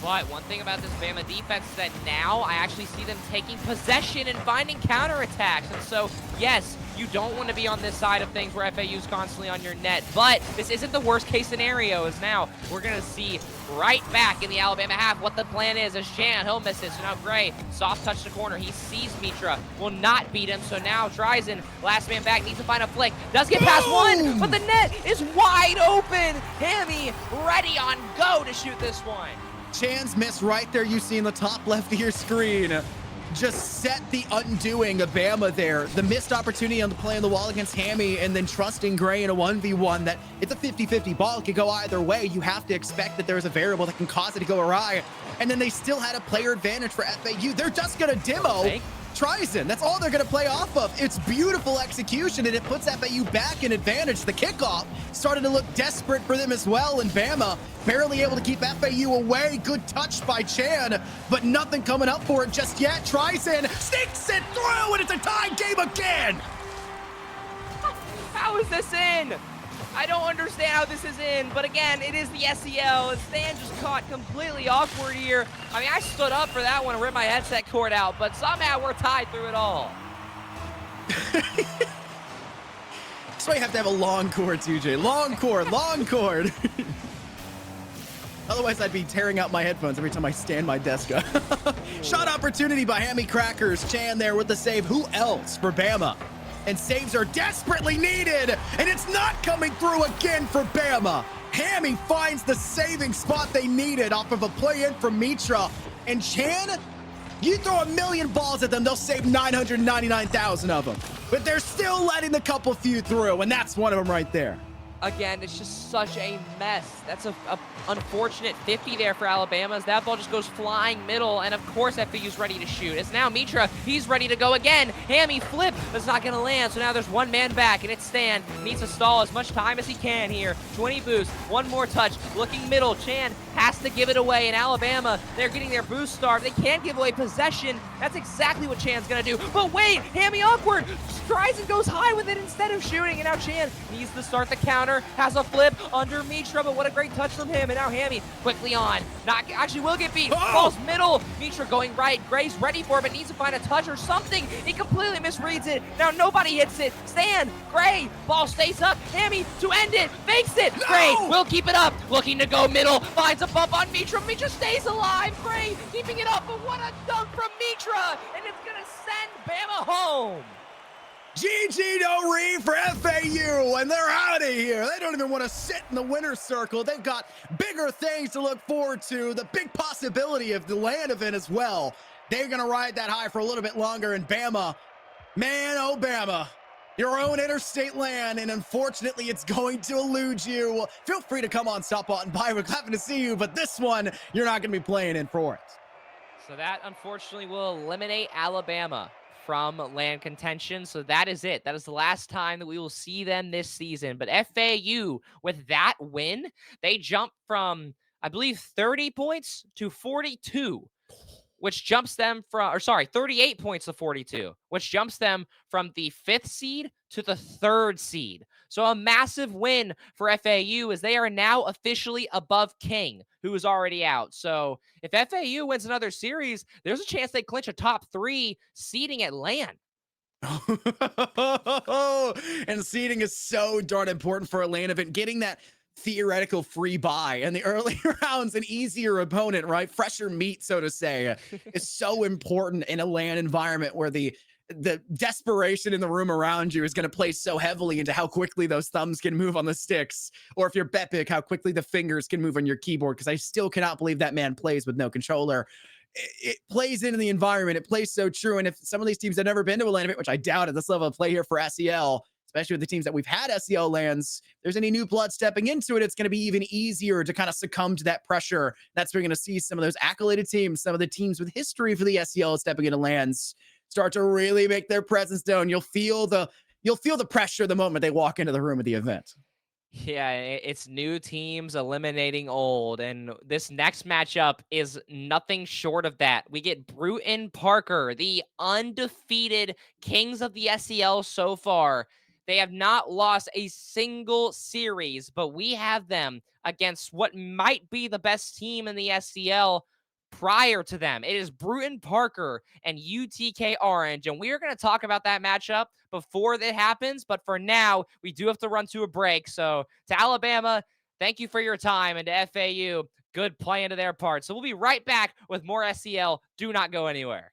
But one thing about this Bama defense is that now I actually see them taking possession and finding counterattacks. And so, yes, you don't want to be on this side of things where FAU's constantly on your net, but this isn't the worst case scenario, as now we're going to see right back in the Alabama half what the plan is. As Chan, he'll miss it, so now Gray, soft touch to corner, he sees Mitra, will not beat him, so now Trizen, last man back, needs to find a flick, does get past one, but the net is wide open. Hammy ready on go to shoot this one. Chan's miss right there you see in the top left of your screen just set the undoing of Bama there. The missed opportunity on the play on the wall against Hammy, and then trusting Gray in a 1v1 that it's a 50-50 ball. It could go either way. You have to expect that there's a variable that can cause it to go awry. And then they still had a player advantage for FAU. They're just going to demo Trizen. That's all they're going to play off of. It's beautiful execution, and it puts FAU back in advantage. The kickoff started to look desperate for them as well, and Bama barely able to keep FAU away. Good touch by Chan, but nothing coming up for it just yet. Trizen sneaks it through, and it's a tie game again. How is this in? I don't understand how this is in, but again, it is the SEL. Stan just caught completely awkward here. I mean, I stood up for that one and ripped my headset cord out, but somehow we're tied through it all. That's why you have to have a long cord, TJ. Long cord, long cord. Otherwise, I'd be tearing out my headphones every time I stand my desk up. Shot opportunity by Hammy Crackers. Chan there with the save. Who else for Bama? And saves are desperately needed, and it's not coming through again for Bama. Hammy finds the saving spot they needed off of a play-in from Mitra. And Chan, you throw a million balls at them, they'll save 999,000 of them. But they're still letting the couple few through, and that's one of them right there. Again, it's just such a mess. That's a unfortunate 50 there for Alabama as that ball just goes flying middle, and of course FAU's ready to shoot. It's now Mitra, he's ready to go again. Hammy flip, that's not gonna land, so now there's one man back, and it's Stan. Needs to stall as much time as he can here. 20 boost, one more touch, looking middle. Chan has to give it away, and Alabama, they're getting their boost start. They can't give away possession. That's exactly what Chan's gonna do. But wait, Hammy awkward, tries and goes high with it instead of shooting, and now Chan needs to start the counter. Has a flip under Mitra, but what a great touch from him. And now Hammy quickly on. Not actually will get beat. Falls middle. Mitra going right. Gray's ready for it, but needs to find a touch or something. He completely misreads it. Now nobody hits it. Stan, Gray, ball stays up. Hammy to end it. Fakes it. No! Gray will keep it up. Looking to go middle. Finds a bump on Mitra. Mitra stays alive. Gray keeping it up, but what a dunk from Mitra. And it's going to send Bama home. GG no re for FAU, and they're out of here. They don't even want to sit in the winner's circle. They've got bigger things to look forward to. The big possibility of the land event as well. They're going to ride that high for a little bit longer, and Bama, man, oh Bama, your own interstate land, and unfortunately it's going to elude you. Feel free to come on Stop On by. We're happy to see you, but this one, you're not going to be playing in for it. So that unfortunately will eliminate Alabama from land contention. So that is it. That is the last time that we will see them this season. But FAU, with that win, they jump from, I believe, 30 points to 42, which jumps them from, or sorry, 38 points to 42, which jumps them from the 5th seed to the 3rd seed. So a massive win for FAU as they are now officially above King, who is already out. So if FAU wins another series, there's a chance they clinch a top 3 seeding at LAN. And seeding is so darn important for a LAN event. Getting that theoretical free buy in the early rounds, an easier opponent, right? Fresher meat, so to say, is so important in a LAN environment where the desperation in the room around you is going to play so heavily into how quickly those thumbs can move on the sticks, or if you're Bepic, how quickly the fingers can move on your keyboard, because I still cannot believe that man plays with no controller. It plays into the environment. It plays so true. And if some of these teams have never been to a LAN event, which I doubt at this level of play here for SEL, especially with the teams that we've had SEL lands, if there's any new blood stepping into it, it's going to be even easier to kind of succumb to that pressure. That's where you're going to see some of those accoladed teams, some of the teams with history for the SEL stepping into lands, start to really make their presence known. You'll feel the pressure the moment they walk into the room of the event. Yeah, it's new teams eliminating old, and this next matchup is nothing short of that. We get Bruton Parker, the undefeated kings of the SEL so far. They have not lost a single series, but we have them against what might be the best team in the SEL prior to them. It is Bruton Parker and UTK Orange, and we are going to talk about that matchup before that happens, but for now, we do have to run to a break. So to Alabama, thank you for your time, and to FAU, good play into their part. So we'll be right back with more SEL. Do not go anywhere.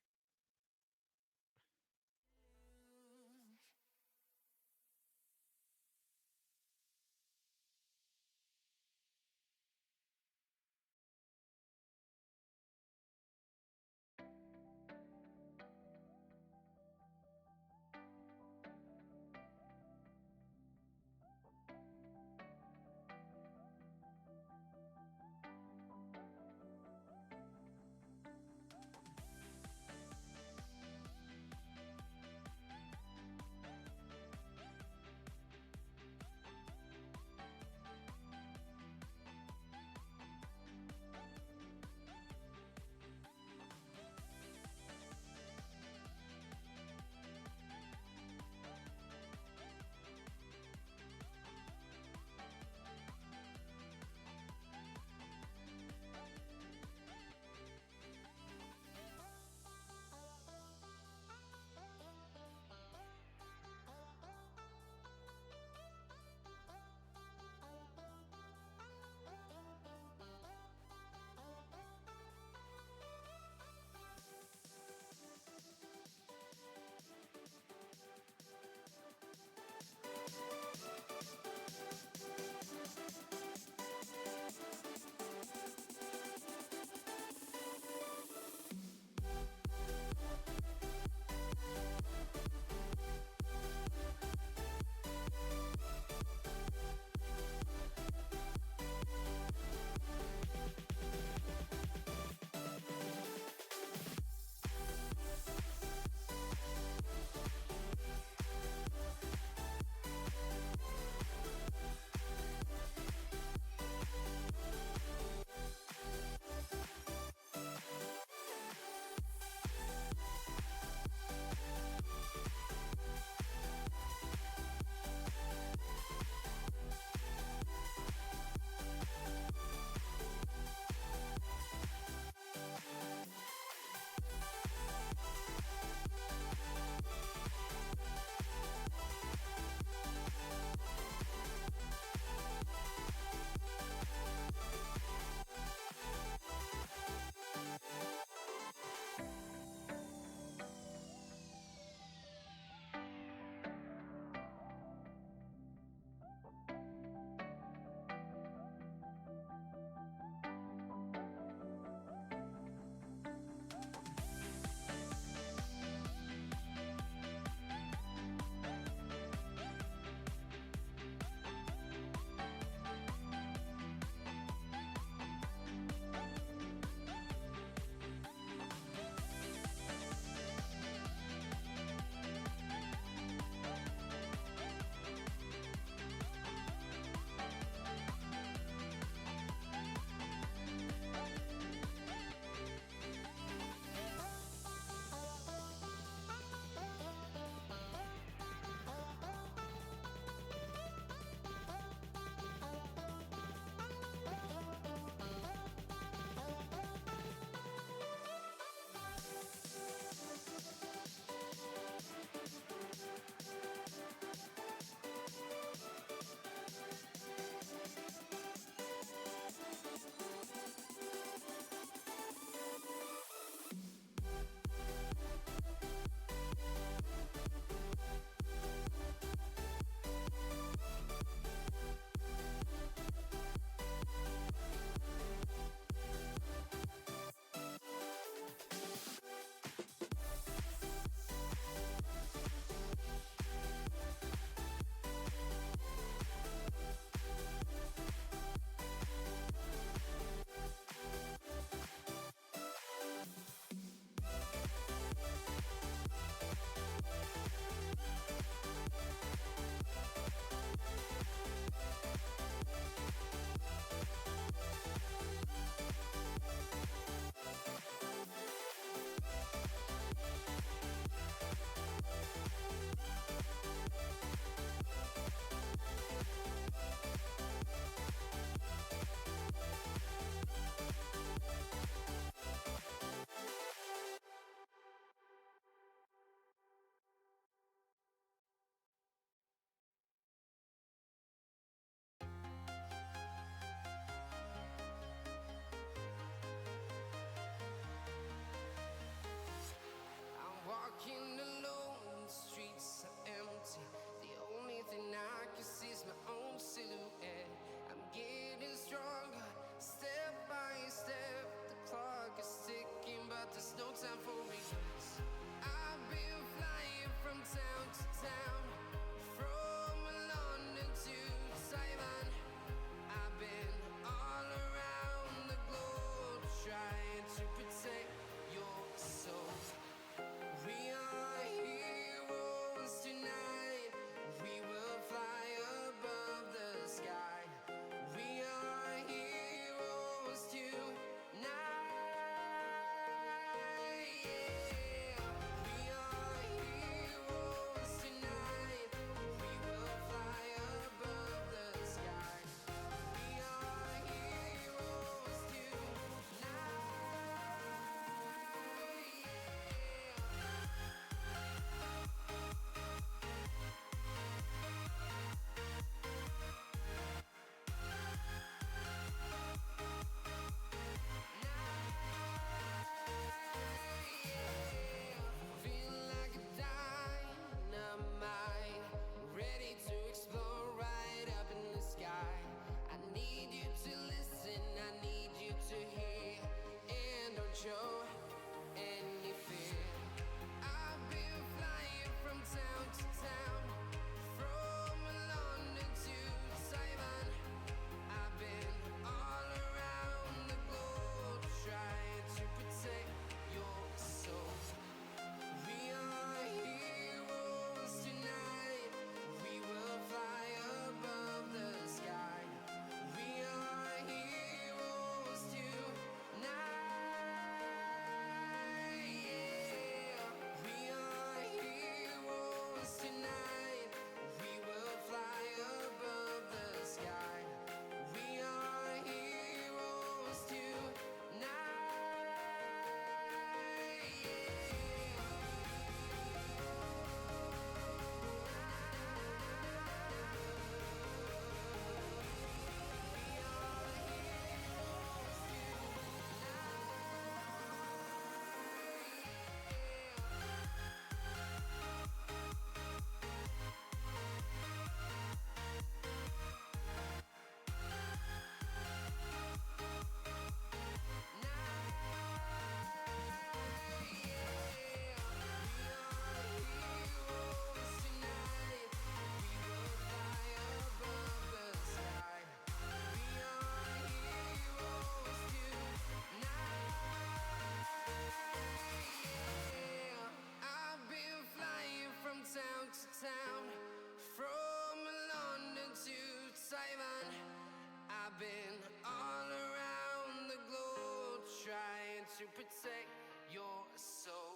to protect your soul.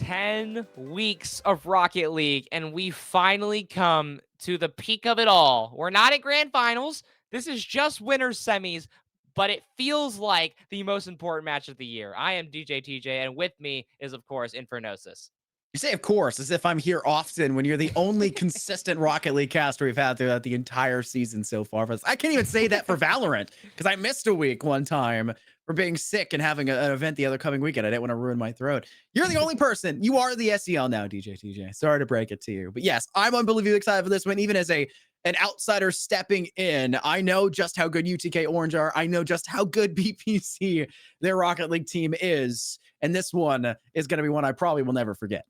10 weeks of Rocket League, and we finally come to the peak of it all. We're not at grand finals. This is just winners semis, but it feels like the most important match of the year. I am DJ TJ, and with me is, of course, Infernosis. You say, of course, as if I'm here often when you're the only consistent Rocket League caster we've had throughout the entire season so far. I can't even say that for Valorant because I missed a week one time for being sick and having an event the other coming weekend. I didn't want to ruin my throat. You're the only person. You are the SEL now, DJ TJ. Sorry to break it to you. But yes, I'm unbelievably excited for this one, even as an outsider stepping in. I know just how good UTK Orange are. I know just how good BPC, their Rocket League team, is. And this one is going to be one I probably will never forget.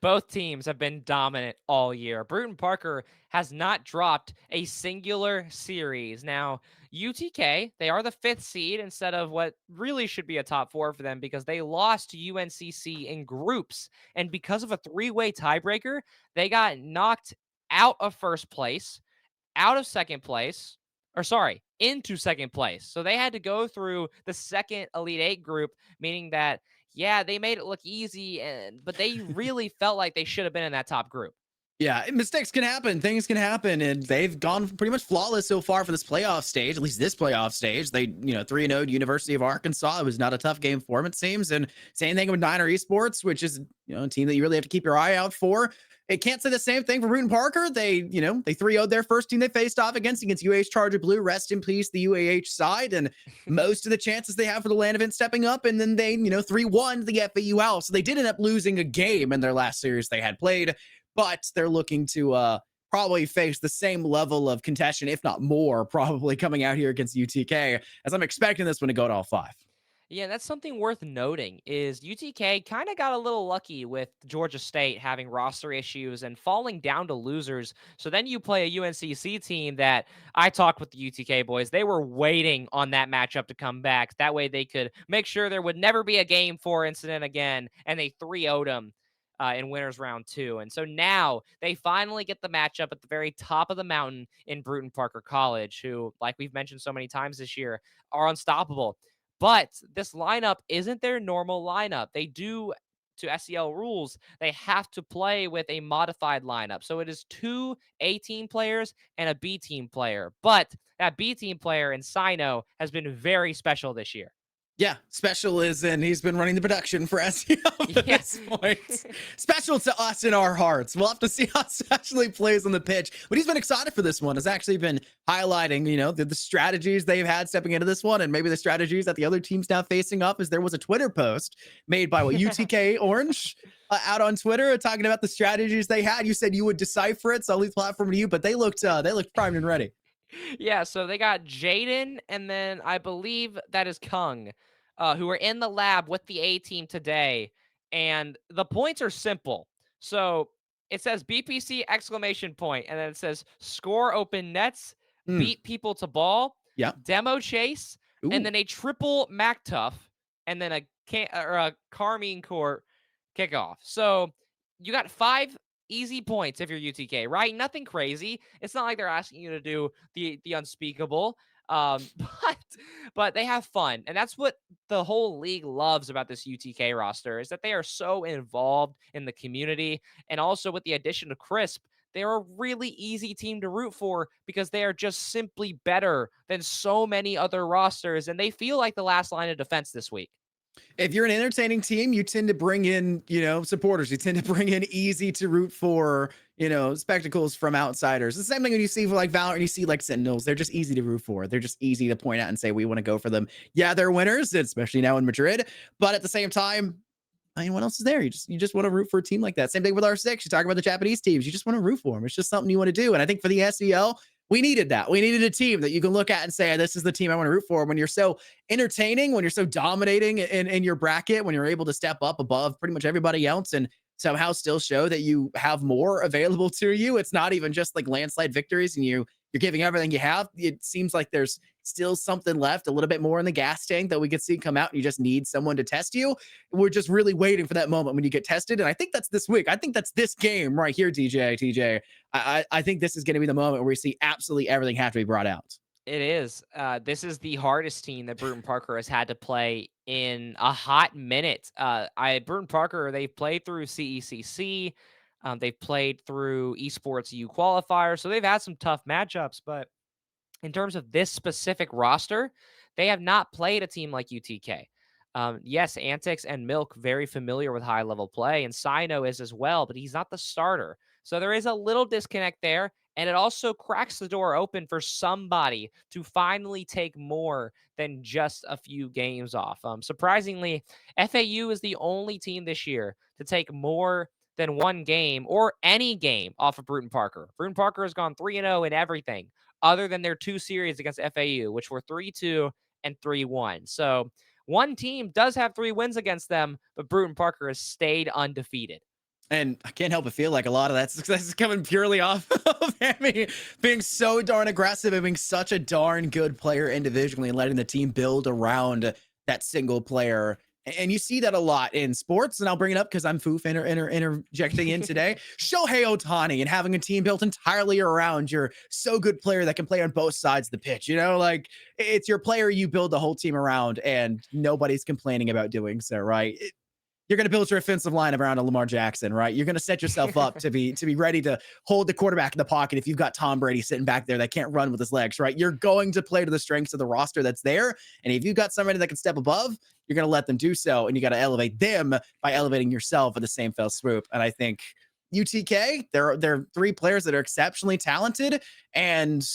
Both teams have been dominant all year. Bruton Parker has not dropped a singular series. Now, UTK, they are the 5th seed instead of what really should be a top 4 for them because they lost to UNCC in groups. And because of a 3-way tiebreaker, they got knocked out of first place, out of second place, into second place. So they had to go through the second Elite 8 group, meaning that yeah, they made it look easy, but they really felt like they should have been in that top group. Yeah, mistakes can happen. Things can happen, and they've gone pretty much flawless so far for this playoff stage. At least this playoff stage, they 3-0 University of Arkansas. It was not a tough game for them, it seems. And same thing with Niner Esports, which is a team that you really have to keep your eye out for. It can't say the same thing for Bruton Parker. They 3-0'd their first team they faced off against UAH Charger Blue. Rest in peace, the UAH side, and most of the chances they have for the LAN event stepping up, and then they 3-1 the FAU out. So they did end up losing a game in their last series they had played. But they're looking to probably face the same level of contention, if not more, probably coming out here against UTK, as I'm expecting this one to go to all 5. Yeah, that's something worth noting is UTK kind of got a little lucky with Georgia State having roster issues and falling down to losers. So then you play a UNCC team that I talked with the UTK boys. They were waiting on that matchup to come back. That way they could make sure there would never be a game 4 incident again, and they 3-0'd them. In winners round 2. And so now they finally get the matchup at the very top of the mountain in Bruton Parker College, who, like we've mentioned so many times this year, are unstoppable. But this lineup isn't their normal lineup. They do, to SEL rules, they have to play with a modified lineup. So it is 2 A team players and a B team player. But that B team player in Sino has been very special this year. Yeah, special is, and he's been running the production for SEO at this point. Special to us in our hearts. We'll have to see how special he plays on the pitch. But he's been excited for this one. Has actually been highlighting, the strategies they've had stepping into this one, and maybe the strategies that the other team's now facing up. As there was a Twitter post made by UTK Orange out on Twitter talking about the strategies they had. You said you would decipher it, so I'll leave the platform to you. But they looked primed and ready. Yeah, so they got Jaden, and then I believe that is Kung, who are in the lab with the A team today. And the points are simple. So it says BPC exclamation point, and then it says score open nets, beat people to ball, demo chase, and then a triple MacTuff, and then a Carmine Court kickoff. So you got 5 easy points if you're UTK, right? Nothing crazy. It's not like they're asking you to do the unspeakable. But they have fun, and that's what the whole league loves about this UTK roster is that they are so involved in the community, and also with the addition of Crisp, they're a really easy team to root for because they are just simply better than so many other rosters, and they feel like the last line of defense this week. If you're an entertaining team, you tend to bring in, supporters. You tend to bring in easy to root for, spectacles from outsiders. The same thing when you see for like Valorant, you see like Sentinels. They're just easy to root for. They're just easy to point out and say, we want to go for them. Yeah, they're winners, especially now in Madrid. But at the same time, what else is there? You just want to root for a team like that. Same thing with R6. You talk about the Japanese teams. You just want to root for them. It's just something you want to do. And I think for the SEL, we needed that. We needed a team that you can look at and say, this is the team I want to root for. When you're so entertaining, when you're so dominating in your bracket, when you're able to step up above pretty much everybody else and somehow still show that you have more available to you. It's not even just like landslide victories and you're giving everything you have. It seems like there's still something left, a little bit more in the gas tank that we could see come out. And you just need someone to test you. We're just really waiting for that moment when you get tested. And I think that's this week. I think that's this game right here, TJ. I think this is going to be the moment where we see absolutely everything have to be brought out. It is. This is the hardest team that Bruton Parker has had to play in a hot minute. Bruton Parker, they've played through CECC, they've played through Esports U qualifier, so they've had some tough matchups. But in terms of this specific roster, they have not played a team like UTK. Yes, Antics and Milk very familiar with high level play, and Sino is as well, but he's not the starter. So there is a little disconnect there, and it also cracks the door open for somebody to finally take more than just a few games off. Surprisingly, FAU is the only team this year to take more than one game or any game off of Bruton Parker. Bruton Parker has gone 3-0 in everything other than their two series against FAU, which were 3-2 and 3-1. So one team does have 3 wins against them, but Bruton Parker has stayed undefeated. And I can't help but feel like a lot of that success is coming purely off of him being so darn aggressive and being such a darn good player individually and letting the team build around that single player. And you see that a lot in sports, and I'll bring it up because I'm Foof interjecting in today. Shohei Ohtani and having a team built entirely around your so good player that can play on both sides of the pitch. You know, like it's your player you build the whole team around, and nobody's complaining about doing so, right? You're going to build your offensive line around a Lamar Jackson, right? You're going to set yourself up to be ready to hold the quarterback in the pocket if you've got Tom Brady sitting back there that can't run with his legs, right? You're going to play to the strengths of the roster that's there. And if you've got somebody that can step above, you're going to let them do so. And you got to elevate them by elevating yourself at the same fell swoop. And I think UTK, they're 3 players that are exceptionally talented. And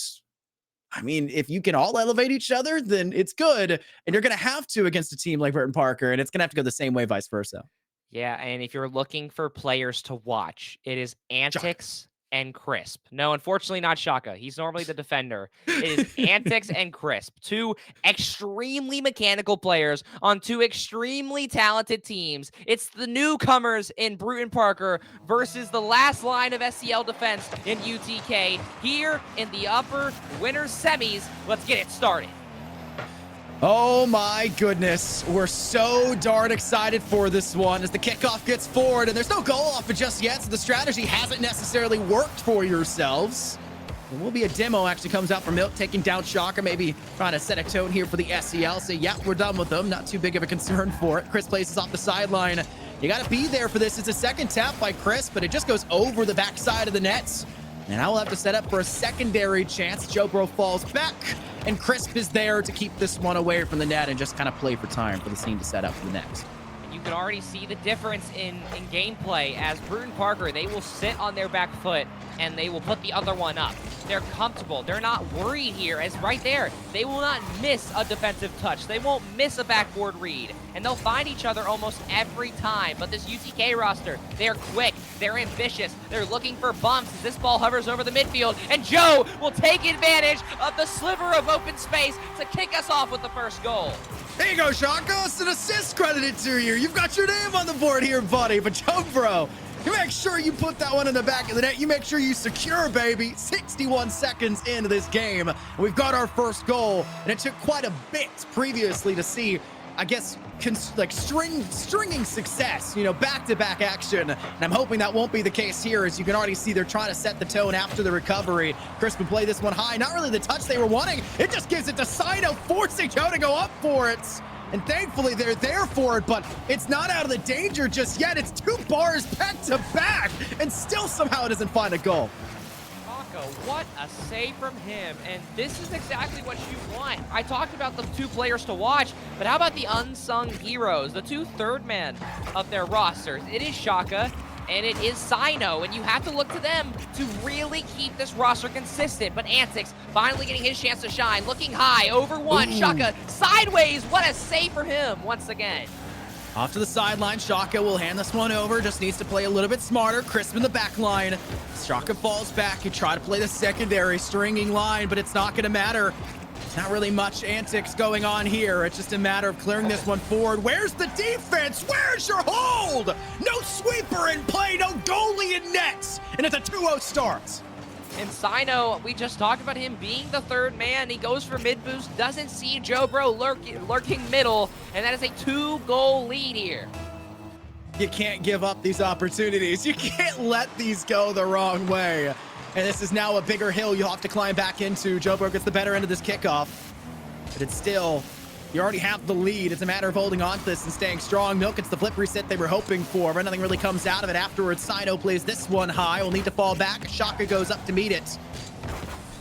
I mean, if you can all elevate each other, then it's good. And you're going to have to against a team like Bruton Parker, and it's going to have to go the same way, vice versa. Yeah, and if you're looking for players to watch, it is Antics and Crisp. No, unfortunately not Shaka. He's normally the defender. It is Antics and Crisp, 2 extremely mechanical players on 2 extremely talented teams. It's the newcomers in Bruton Parker versus the last line of SCL defense in UTK here in the upper winners semis. Let's get it started. Oh my goodness. We're so darn excited for this one as the kickoff gets forward and there's no goal off it just yet, so the strategy hasn't necessarily worked for yourselves. There will be a demo actually comes out from Milk taking down Shocker, maybe trying to set a tone here for the SEL. So yeah, we're done with them. Not too big of a concern for it. Chris places off the sideline. You got to be there for this. It's a second tap by Chris, but it just goes over the backside of the nets. And I will have to set up for a secondary chance. Joe Bro falls back, and Crisp is there to keep this one away from the net and just kind of play for time for the team to set up for the next. You can already see the difference in gameplay as Bruton Parker, they will sit on their back foot and they will put the other one up. They're comfortable. They're not worried here as right there. They will not miss a defensive touch. They won't miss a backboard read. And they'll find each other almost every time. But this UTK roster, they're quick. They're ambitious. They're looking for bumps as this ball hovers over the midfield. And Joe will take advantage of the sliver of open space to kick us off with the first goal. There you go, Shaka. It's an assist credited to you. You've got your name on the board here, buddy. But Joe Bro, you make sure you put that one in the back of the net. You make sure you secure, baby. 61 seconds into this game. And we've got our first goal. And it took quite a bit previously to see, I guess, stringing success, you know, back-to-back action. And I'm hoping that won't be the case here, as you can already see they're trying to set the tone after the recovery. Chris can play this one high. Not really the touch they were wanting. It just gives it to Sino, forcing Joe to go up for it. And thankfully they're there for it, but it's not out of the danger just yet. It's 2 bars back-to-back, and still somehow it doesn't find a goal. What a save from him, and this is exactly what you want. I talked about the 2 players to watch, but how about the unsung heroes, the 2 third men of their rosters? It is Shaka and it is Sino, and you have to look to them to really keep this roster consistent. But Antics finally getting his chance to shine, looking high over one. Ooh. Shaka sideways, what a save for him once again. Off to the sideline, Shaka will hand this one over, just needs to play a little bit smarter. Crisp in the back line. Shaka falls back. You try to play the secondary stringing line, but it's not going to matter. There's not really much antics going on here. It's just a matter of clearing this one forward. Where's the defense? Where's your hold? No sweeper in play, no goalie in nets, and it's a 2-0 start. And Sino, we just talked about him being the third man. He goes for mid boost, doesn't see Joe Bro lurking middle, and that is a 2-goal lead here. You can't give up these opportunities. You can't let these go the wrong way. And this is now a bigger hill you'll have to climb back into. Joebro gets the better end of this kickoff. But it's still, you already have the lead. It's a matter of holding on to this and staying strong. Milk, it's the flip reset they were hoping for, but nothing really comes out of it afterwards. Sino plays this one high. Will need to fall back. Shaka goes up to meet it.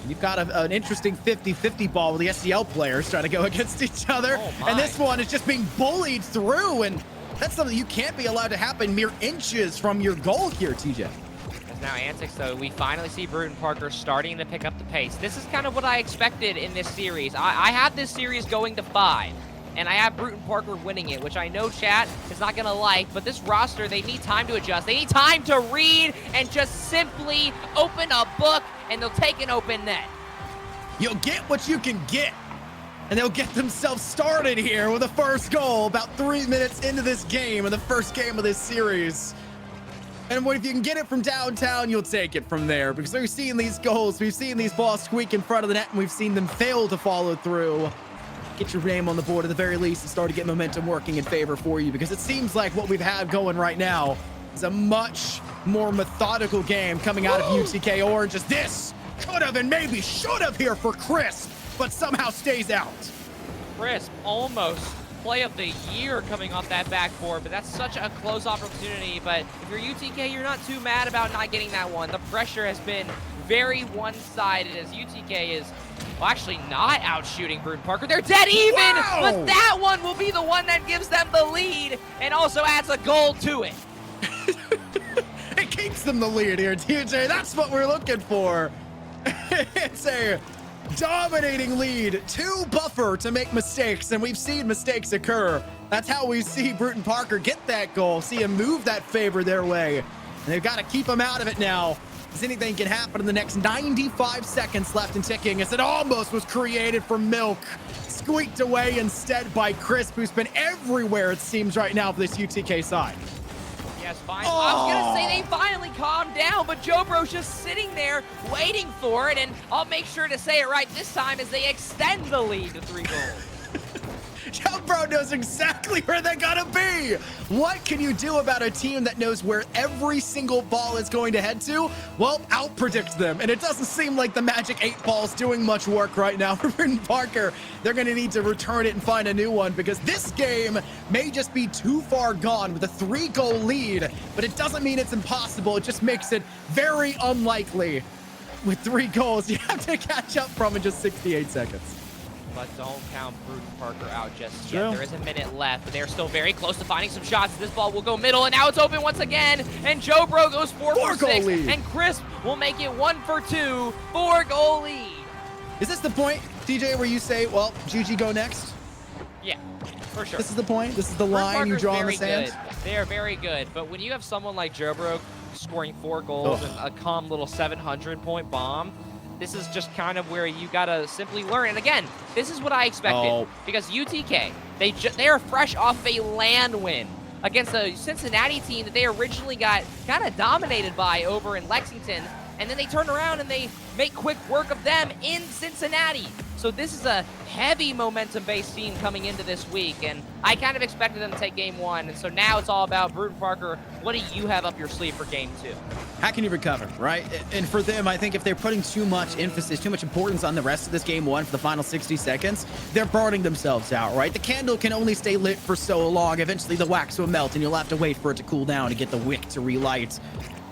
You've got an interesting 50-50 ball with the SCL players trying to go against each other. Oh, and this one is just being bullied through, and that's something you can't be allowed to happen mere inches from your goal here, TJ. As now Antics, though, we finally see Bruton Parker starting to pick up the pace. This is kind of what I expected in this series. I have this series going to 5, and I have Bruton Parker winning it, which I know chat is not going to like, but this roster, they need time to adjust. They need time to read and just simply open a book, and they'll take an open net. You'll get what you can get. And they'll get themselves started here with the first goal about 3 minutes into this game, in the first game of this series. And if you can get it from downtown, you'll take it from there, because we've seen these goals, we've seen these balls squeak in front of the net, and we've seen them fail to follow through. Get your name on the board at the very least and start to get momentum working in favor for you, because it seems like what we've had going right now is a much more methodical game coming out of UTK Orange. As this could have and maybe should have here for Chris, but somehow stays out. Crisp, almost play of the year coming off that backboard, but that's such a close opportunity. But if you're UTK, you're not too mad about not getting that one. The pressure has been very one-sided as UTK is, well, actually not out shooting Bruton Parker. They're dead even, Wow! but that one will be the one that gives them the lead and also adds a goal to it. It keeps them the lead here, TJ. That's what we're looking for. It's a dominating lead. 2 buffer to make mistakes, and we've seen mistakes occur. That's how we see Bruton Parker get that goal, see him move that favor their way. And they've got to keep him out of it now, because anything can happen in the next 95 seconds left and ticking, as it almost was created for Milk. Squeaked away instead by Crisp, who's been everywhere, it seems, right now for this UTK side. Yes, fine. I was going to say they finally calmed down, but Joebro's just sitting there waiting for it, and I'll make sure to say it right this time as they extend the lead to 3 goals. Joebro knows exactly where they're gonna be. What can you do about a team that knows where every single ball is going to head to? Well, out-predict them, and it doesn't seem like the Magic 8 ball's doing much work right now for Bruton Parker. They're gonna need to return it and find a new one, because this game may just be too far gone with a 3-goal lead, but it doesn't mean it's impossible. It just makes it very unlikely. With 3 goals, you have to catch up from in just 68 seconds. But don't count Bruton Parker out just True. yet. There is a minute left, but they're still very close to finding some shots. This ball will go middle, and now it's open once again. And Joebro goes 4 for 6, lead. and Crisp will make it 1 for 2, 4-goal lead. Is this the point, TJ, where you say, well, GG go next? Yeah, for sure. This is the point? This is the Bruton line you Parker's draw in the very sand? good. They are very good, but when you have someone like Joebro scoring 4 goals and a calm little 700-point bomb, this is just kind of where you gotta simply learn. And again, this is what I expected, because UTK, they are fresh off a land win against a Cincinnati team that they originally got kind of dominated by over in Lexington, and then they turn around and they make quick work of them in Cincinnati. So this is a heavy momentum-based team coming into this week, and I kind of expected them to take game 1, and so now it's all about Bruton Parker. What do you have up your sleeve for game 2? How can you recover, right? And for them, I think if they're putting too much emphasis, too much importance on the rest of this game 1 for the final 60 seconds, they're burning themselves out, right? The candle can only stay lit for so long. Eventually, the wax will melt, and you'll have to wait for it to cool down to get the wick to relight.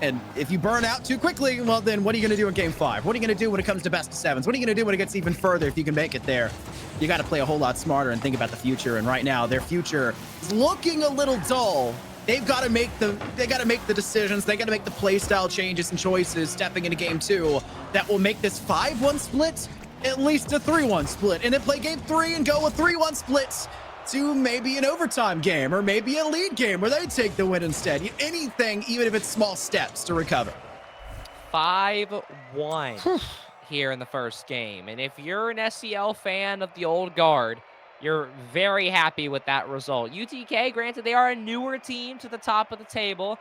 And if you burn out too quickly, well, then what are you going to do in game 5? What are you going to do when it comes to best of 7s? What are you going to do when it gets even further if you can make it there? You got to play a whole lot smarter and think about the future. And right now, their future is looking a little dull. They've got to make the decisions. They got to make the play style changes and choices stepping into game 2 that will make this 5-1 split at least a 3-1 split, and then play game 3 and go a 3-1 split to maybe an overtime game or maybe a lead game where they take the win instead. Anything, even if it's small steps to recover. 5-1 here in the first game. And if you're an SCL fan of the old guard, you're very happy with that result. UTK, granted, they are a newer team to the top of the table,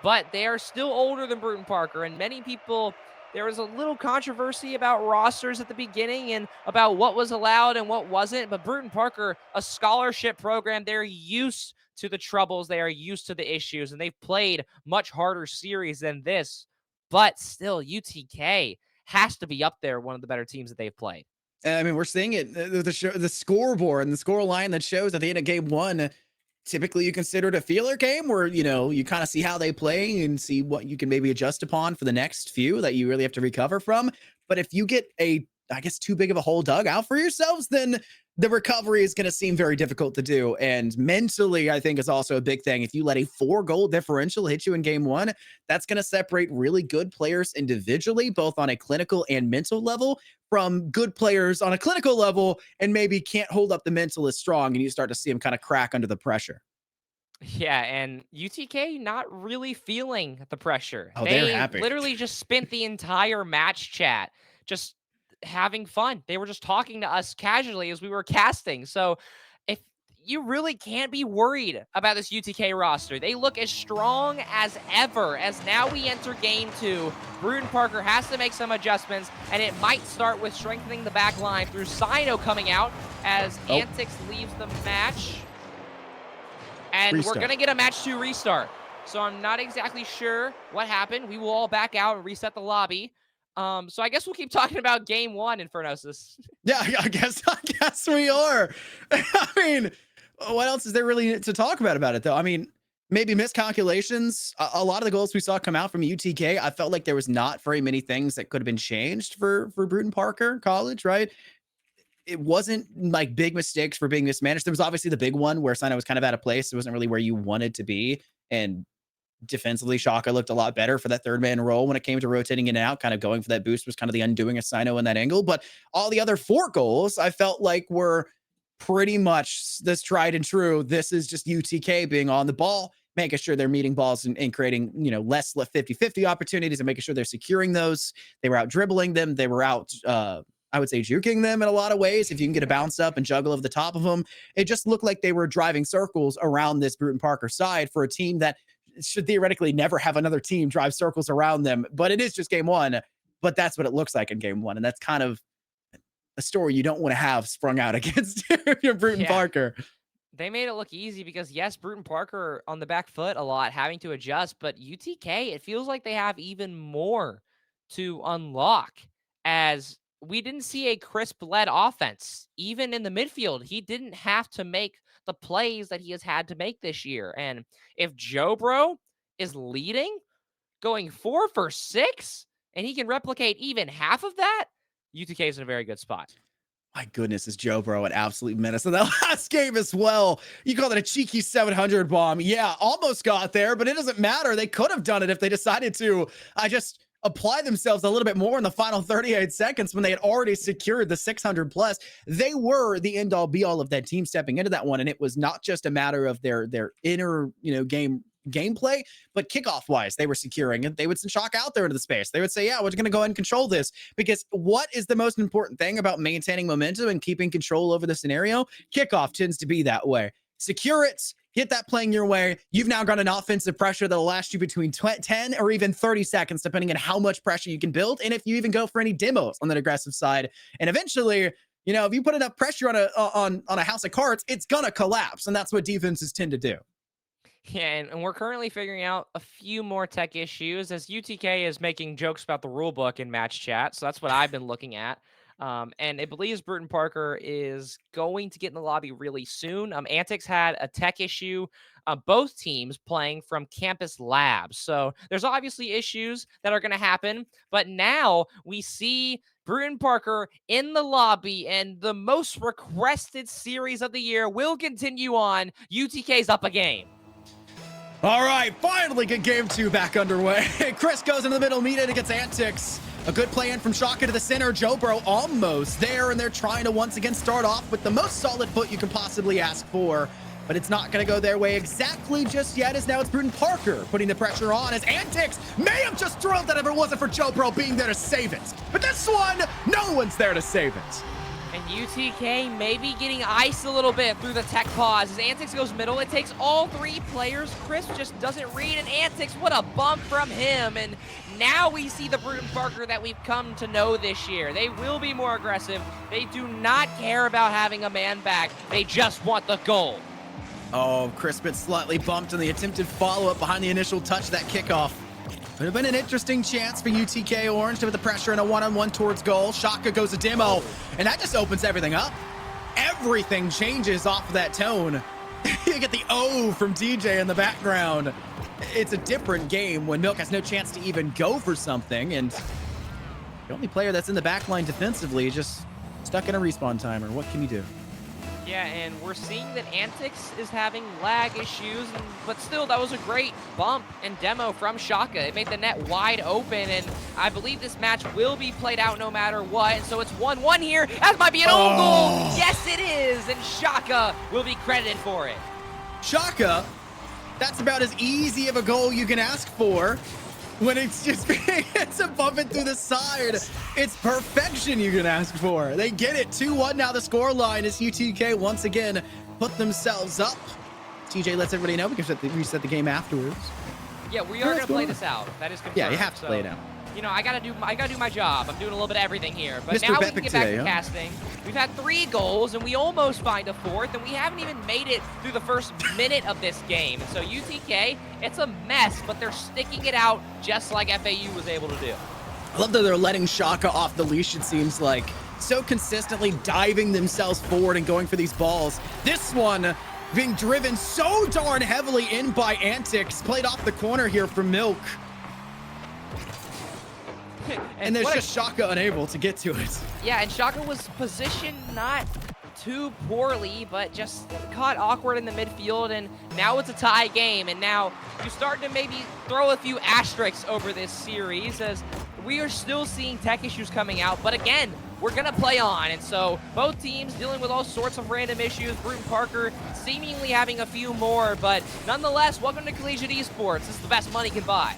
but they are still older than Bruton Parker. And many people, there was a little controversy about rosters at the beginning and about what was allowed and what wasn't. But Bruton Parker, a scholarship program, they're used to the troubles. They are used to the issues, and they've played much harder series than this but still, UTK has to be up there, one of the better teams that they've played. I mean, we're seeing it, the scoreboard and the score line that shows at the end of game one. Typically, you consider it a feeler game where, you kind of see how they play and see what you can maybe adjust upon for the next few that you really have to recover from. But if you get I guess, too big of a hole dug out for yourselves, then the recovery is going to seem very difficult to do. And mentally, I think is also a big thing. If you let a 4-goal differential hit you in game one, that's going to separate really good players individually, both on a clinical and mental level, from good players on a clinical level and maybe can't hold up the mental as strong. And you start to see them kind of crack under the pressure. Yeah, and UTK not really feeling the pressure. Oh, they're They happy. literally just spent the entire match chat just having fun. They were just talking to us casually as we were casting. So if you really can't be worried about this UTK roster, they look as strong as ever. As now we enter game 2, Bruton Parker has to make some adjustments, and it might start with strengthening the back line through Sino coming out as Antics leaves the match. And Restart. we're going to get a match 2 restart. So I'm not exactly sure what happened. We will all back out and reset the lobby. So I guess we'll keep talking about game 1, Infernosis. Yeah, I guess we are. I mean, what else is there really to talk about it, though? I mean, maybe miscalculations. A lot of the goals we saw come out from UTK, I felt like there was not very many things that could have been changed for Bruton Parker College, right? It wasn't like big mistakes for being mismanaged. There was obviously the big one where Sino was kind of out of place. It wasn't really where you wanted to be. And defensively, Shaka looked a lot better for that third man role when it came to rotating in and out. Kind of going for that boost was kind of the undoing of Sino in that angle. But all the other 4 goals I felt like were pretty much this tried and true. This is just UTK being on the ball, making sure they're meeting balls and creating, less 50-50 opportunities and making sure they're securing those. They were out dribbling them. They were out, I would say, juking them in a lot of ways. If you can get a bounce up and juggle over the top of them, it just looked like they were driving circles around this Bruton Parker side for a team that should theoretically never have another team drive circles around them. But it is just game 1. But that's what it looks like in game 1. And that's kind of a story you don't want to have sprung out against your Bruton Parker. They made it look easy because, yes, Bruton Parker on the back foot a lot, having to adjust. But UTK, it feels like they have even more to unlock, as we didn't see a crisp-led offense. Even in the midfield, he didn't have to make the plays that he has had to make this year. And if Jobro is leading, going 4 for 6, and he can replicate even half of that, UTK is in a very good spot. My goodness, is Jobro an absolute menace in that last game as well? You call it a cheeky 700 bomb. Yeah, almost got there, but it doesn't matter. They could have done it if they decided to just apply themselves a little bit more in the final 38 seconds when they had already secured the 600 plus. They were the end all be all of that team stepping into that one. And it was not just a matter of their inner, gameplay, but kickoff wise, they were securing it. They would send Shock out there into the space. They would say, yeah, we're going to go ahead and control this, because what is the most important thing about maintaining momentum and keeping control over the scenario? Kickoff tends to be that way. Secure it, get that playing your way. You've now got an offensive pressure that'll last you between 10 or even 30 seconds, depending on how much pressure you can build. And if you even go for any demos on that aggressive side, and eventually, if you put enough pressure on a house of cards, it's going to collapse. And that's what defenses tend to do. Yeah, and we're currently figuring out a few more tech issues as UTK is making jokes about the rule book in match chat. So that's what I've been looking at. And it believes Bruton Parker is going to get in the lobby really soon. Antics had a tech issue, both teams playing from campus labs. So there's obviously issues that are going to happen. But now we see Bruton Parker in the lobby, and the most requested series of the year will continue on. UTK's up a game. All right, finally get game 2 back underway. Chris goes into the middle, meet it against Antics. A good play in from Shaka to the center. Jobro almost there, and they're trying to once again start off with the most solid foot you can possibly ask for. But it's not going to go their way exactly just yet, as now it's Bruton Parker putting the pressure on, as Antics may have just drilled that if it wasn't for Jobro being there to save it. But this one, no one's there to save it. And UTK maybe getting iced a little bit through the tech pause. As Antics goes middle, it takes all 3 players. Chris just doesn't read, and Antics, what a bump from him. And now we see the Bruton Parker that we've come to know this year. They will be more aggressive. They do not care about having a man back. They just want the goal. Oh, Chris bit slightly bumped in the attempted follow-up behind the initial touch of that kickoff. Would have been an interesting chance for UTK Orange to put the pressure in a one-on-one towards goal. Shaka goes to demo, and that just opens everything up. Everything changes off of that tone. You get the O from DJ in the background. It's a different game when Milk has no chance to even go for something, and the only player that's in the back line defensively is just stuck in a respawn timer. What can you do? Yeah, and we're seeing that Antics is having lag issues, but still, that was a great bump and demo from Shaka. It made the net wide open, and I believe this match will be played out no matter what, and so it's 1-1 here. That might be an own goal. Yes, it is, and Shaka will be credited for it. Shaka, that's about as easy of a goal you can ask for. When it's just it's a bump it through the side, it's perfection you can ask for. They get it. 2-1 now the score line as UTK once again put themselves up. TJ lets everybody know we can reset the game afterwards. Yeah, we are gonna play this out. That is confirmed. Yeah, you have to play it out. You know, I gotta do my job. I'm doing a little bit of everything here. But Mr. now we Bepic can get back today, to huh? casting. We've had 3 goals, and we almost find a 4th, and we haven't even made it through the first minute of this game. And so UTK, it's a mess, but they're sticking it out just like FAU was able to do. I love that they're letting Shaka off the leash, it seems like. So consistently diving themselves forward and going for these balls. This one being driven so darn heavily in by Antics. Played off the corner here from Milk. And there's just Shaka unable to get to it. Yeah, and Shaka was positioned not too poorly, but just caught awkward in the midfield, and now it's a tie game, and now you start to maybe throw a few asterisks over this series as we are still seeing tech issues coming out, but again, we're gonna play on, and so both teams dealing with all sorts of random issues. Bruton Parker seemingly having a few more, but nonetheless, welcome to Collegiate Esports. This is the best money can buy.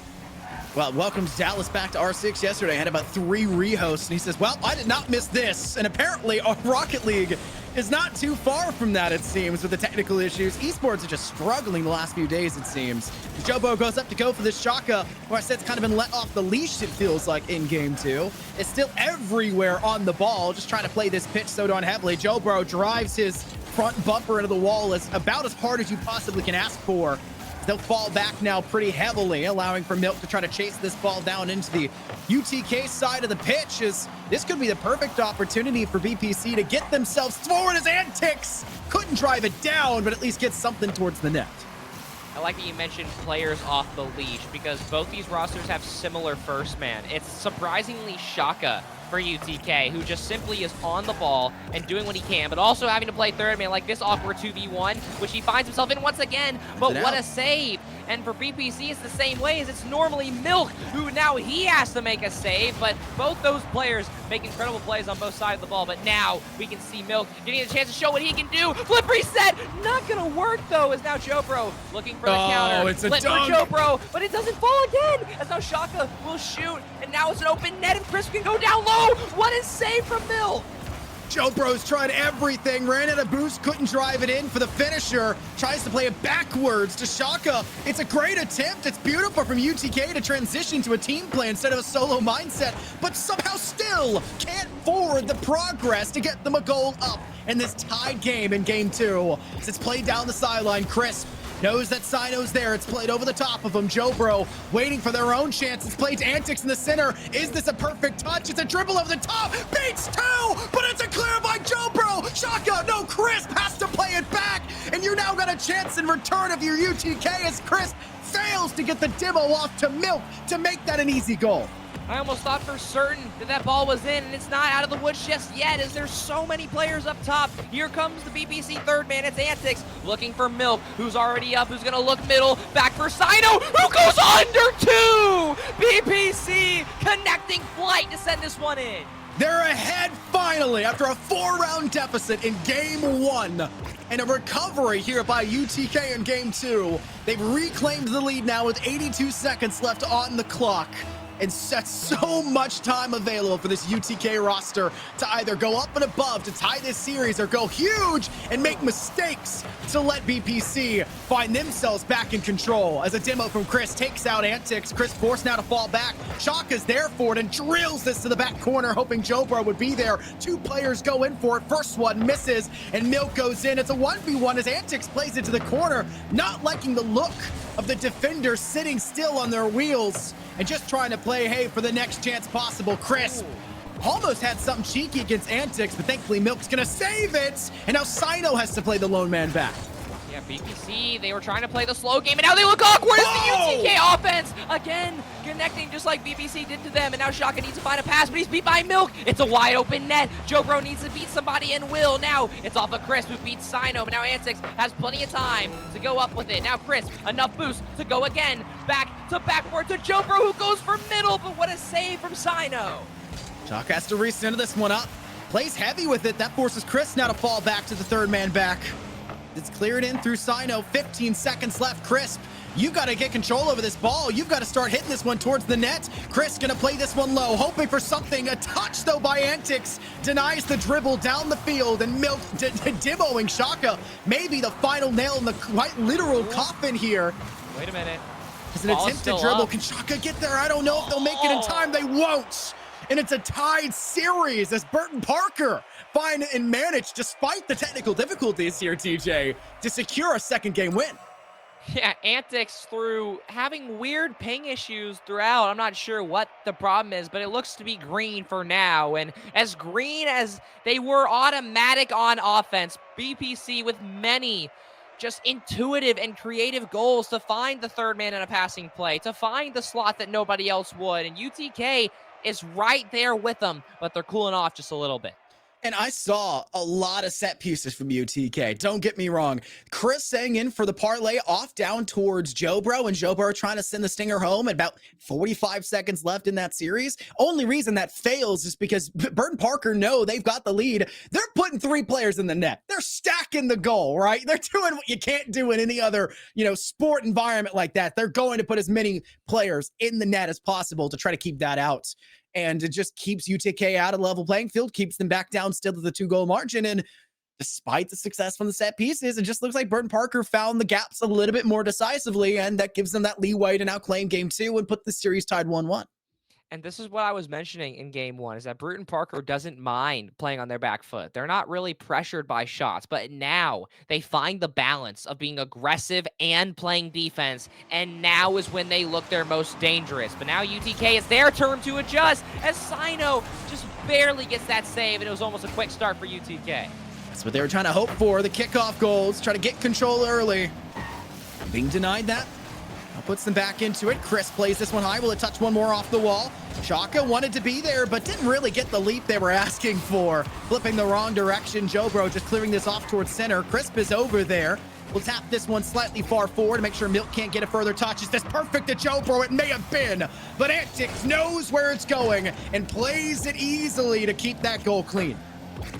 Well, welcomes Dallas back to R6 yesterday. Had about 3 rehosts, and he says, well, I did not miss this. And apparently, our Rocket League is not too far from that, it seems, with the technical issues. Esports are just struggling the last few days, it seems. Jobo goes up to go for this Shaka, who I said it's kind of been let off the leash, it feels like, in Game 2. It's still everywhere on the ball, just trying to play this pitch so darn heavily. Jobro drives his front bumper into the wall as about as hard as you possibly can ask for. They'll fall back now pretty heavily, allowing for Milk to try to chase this ball down into the UTK side of the pitch. As this could be the perfect opportunity for BPC to get themselves forward as Antics couldn't drive it down, but at least get something towards the net. I like that you mentioned players off the leash because both these rosters have similar first man. It's surprisingly Shaka for UTK, who just simply is on the ball and doing what he can, but also having to play third man like this awkward 2v1, which he finds himself in once again, but what a save. And for BPC, it's the same way as it's normally Milk, who now he has to make a save, but both those players make incredible plays on both sides of the ball, but now we can see Milk getting a chance to show what he can do. Flip reset, not gonna work though, as now Jobro looking for the counter. It's a Flip for dunk. Jobro, but it doesn't fall again, as now Shaka will shoot, and now it's an open net, and Chris can go down low. What is save from Milk? Jobro's tried everything, ran out of boost, couldn't drive it in for the finisher, tries to play it backwards to Shaka. It's a great attempt. It's beautiful from UTK to transition to a team play instead of a solo mindset, but somehow still can't forward the progress to get them a goal up in this tied game in Game 2. As it's played down the sideline, Crisp knows that Sino's there. It's played over the top of him. Jobro waiting for their own chance. It's played to Antics in the center. Is this a perfect touch? It's a dribble over the top. Beats 2, but it's a clear by Jobro. Shaka, no, Crisp has to play it back. And you now got a chance in return of your UTK as Crisp fails to get the demo off to Milk to make that an easy goal. I almost thought for certain that that ball was in, and it's not out of the woods just yet, as there's so many players up top. Here comes the BPC third man. It's Antics looking for Milk, who's already up, who's going to look middle. Back for Sino, who goes under 2! BPC connecting flight to send this one in. They're ahead finally after a 4-round deficit in Game 1. And a recovery here by UTK in Game 2. They've reclaimed the lead now with 82 seconds left on the clock. And that's so much time available for this UTK roster to either go up and above to tie this series or go huge and make mistakes to let BPC find themselves back in control. As a demo from Chris takes out Antics, Chris forced now to fall back. Shaka's there for it and drills this to the back corner, hoping Jobro would be there. 2 players go in for it. First one misses and Milk goes in. It's a 1v1 as Antics plays it to the corner, not liking the look of the defenders sitting still on their wheels. and just trying to play, hey, for the next chance possible. Crisp almost had something cheeky against Antics, but thankfully Milk's gonna save it. And now Sino has to play the lone man back. Yeah, BPC, they were trying to play the slow game, and now they look awkward as the UTK offense, again, connecting just like BPC did to them, and now Shaka needs to find a pass, but he's beat by Milk. It's a wide open net. Jobro needs to beat somebody and will. Now it's off of Crisp, who beats Sino, but now Antix has plenty of time to go up with it. Now Crisp, enough boost to go again, back to backboard to Jobro, who goes for middle, but what a save from Sino. Shaka has to recenter this one up. Plays heavy with it. That forces Chris now to fall back to the third man back. It's cleared in through Sino. 15 seconds left. Crisp, you got to get control over this ball. You've got to start hitting this one towards the net. Chris gonna play this one low, hoping for something. A touch though by Antics denies the dribble down the field, and Milk demoing Shaka. Maybe the final nail in the quite literal coffin here. Wait a minute. It's an attempt to dribble. Up. Can Shaka get there? I don't know if they'll make it in time. They won't. And it's a tied series as Burton Parker find and manage, despite the technical difficulties here, TJ, to secure a second game win. Yeah, Antics, through having weird ping issues throughout, I'm not sure what the problem is, but it looks to be green for now. And as green as they were automatic on offense, BPC with many just intuitive and creative goals to find the third man in a passing play, to find the slot that nobody else would. And UTK is right there with them, but they're cooling off just a little bit. And I saw a lot of set pieces from UTK. Don't get me wrong. Chris saying in for the parlay off down towards Jobro, and Jobro trying to send the stinger home at about 45 seconds left in that series. Only reason that fails is because Burton Parker know they've got the lead. They're putting 3 players in the net. They're stacking the goal, right? They're doing what you can't do in any other, sport environment like that. They're going to put as many players in the net as possible to try to keep that out. And it just keeps UTK out of the level playing field, keeps them back down still to the 2-goal margin. And despite the success from the set pieces, it just looks like Burton Parker found the gaps a little bit more decisively, and that gives them that leeway to now claim game 2 and put the series tied 1-1. And this is what I was mentioning in game 1, is that Burton Parker doesn't mind playing on their back foot. They're not really pressured by shots, but now they find the balance of being aggressive and playing defense, and now is when they look their most dangerous. But now UTK, it's their turn to adjust, as Sino just barely gets that save, and it was almost a quick start for UTK. That's what they were trying to hope for, the kickoff goals, try to get control early. Being denied that. Puts them back into it. Chris plays this one high. Will it touch one more off the wall? Shaka wanted to be there, but didn't really get the leap they were asking for. Flipping the wrong direction. Jobro just clearing this off towards center. Crisp is over there. We'll tap this one slightly far forward to make sure Milk can't get a further touch. Is this perfect to Jobro? It may have been, but Antics knows where it's going and plays it easily to keep that goal clean.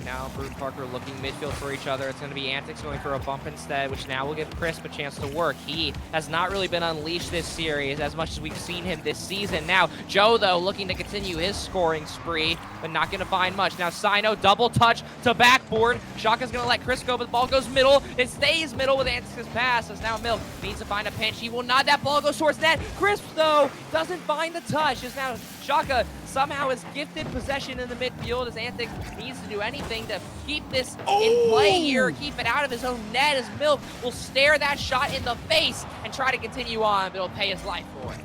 Now Burton Parker looking midfield for each other. It's going to be Antics going for a bump instead, which now will give Crisp a chance to work. He has not really been unleashed this series as much as we've seen him this season. Now Joe, though, looking to continue his scoring spree, but not going to find much. Now Sino, double touch to backboard. Shaka's going to let Crisp go, but the ball goes middle. It stays middle with Antics' pass, as now Milk needs to find a pinch. He will not. That ball goes towards net. Crisp, though, doesn't find the touch, as now Shaka somehow is gifted possession in the midfield, as Antics needs to do anything to keep this in play here, keep it out of his own net, as Milk will stare that shot in the face and try to continue on, but it'll pay his life for it.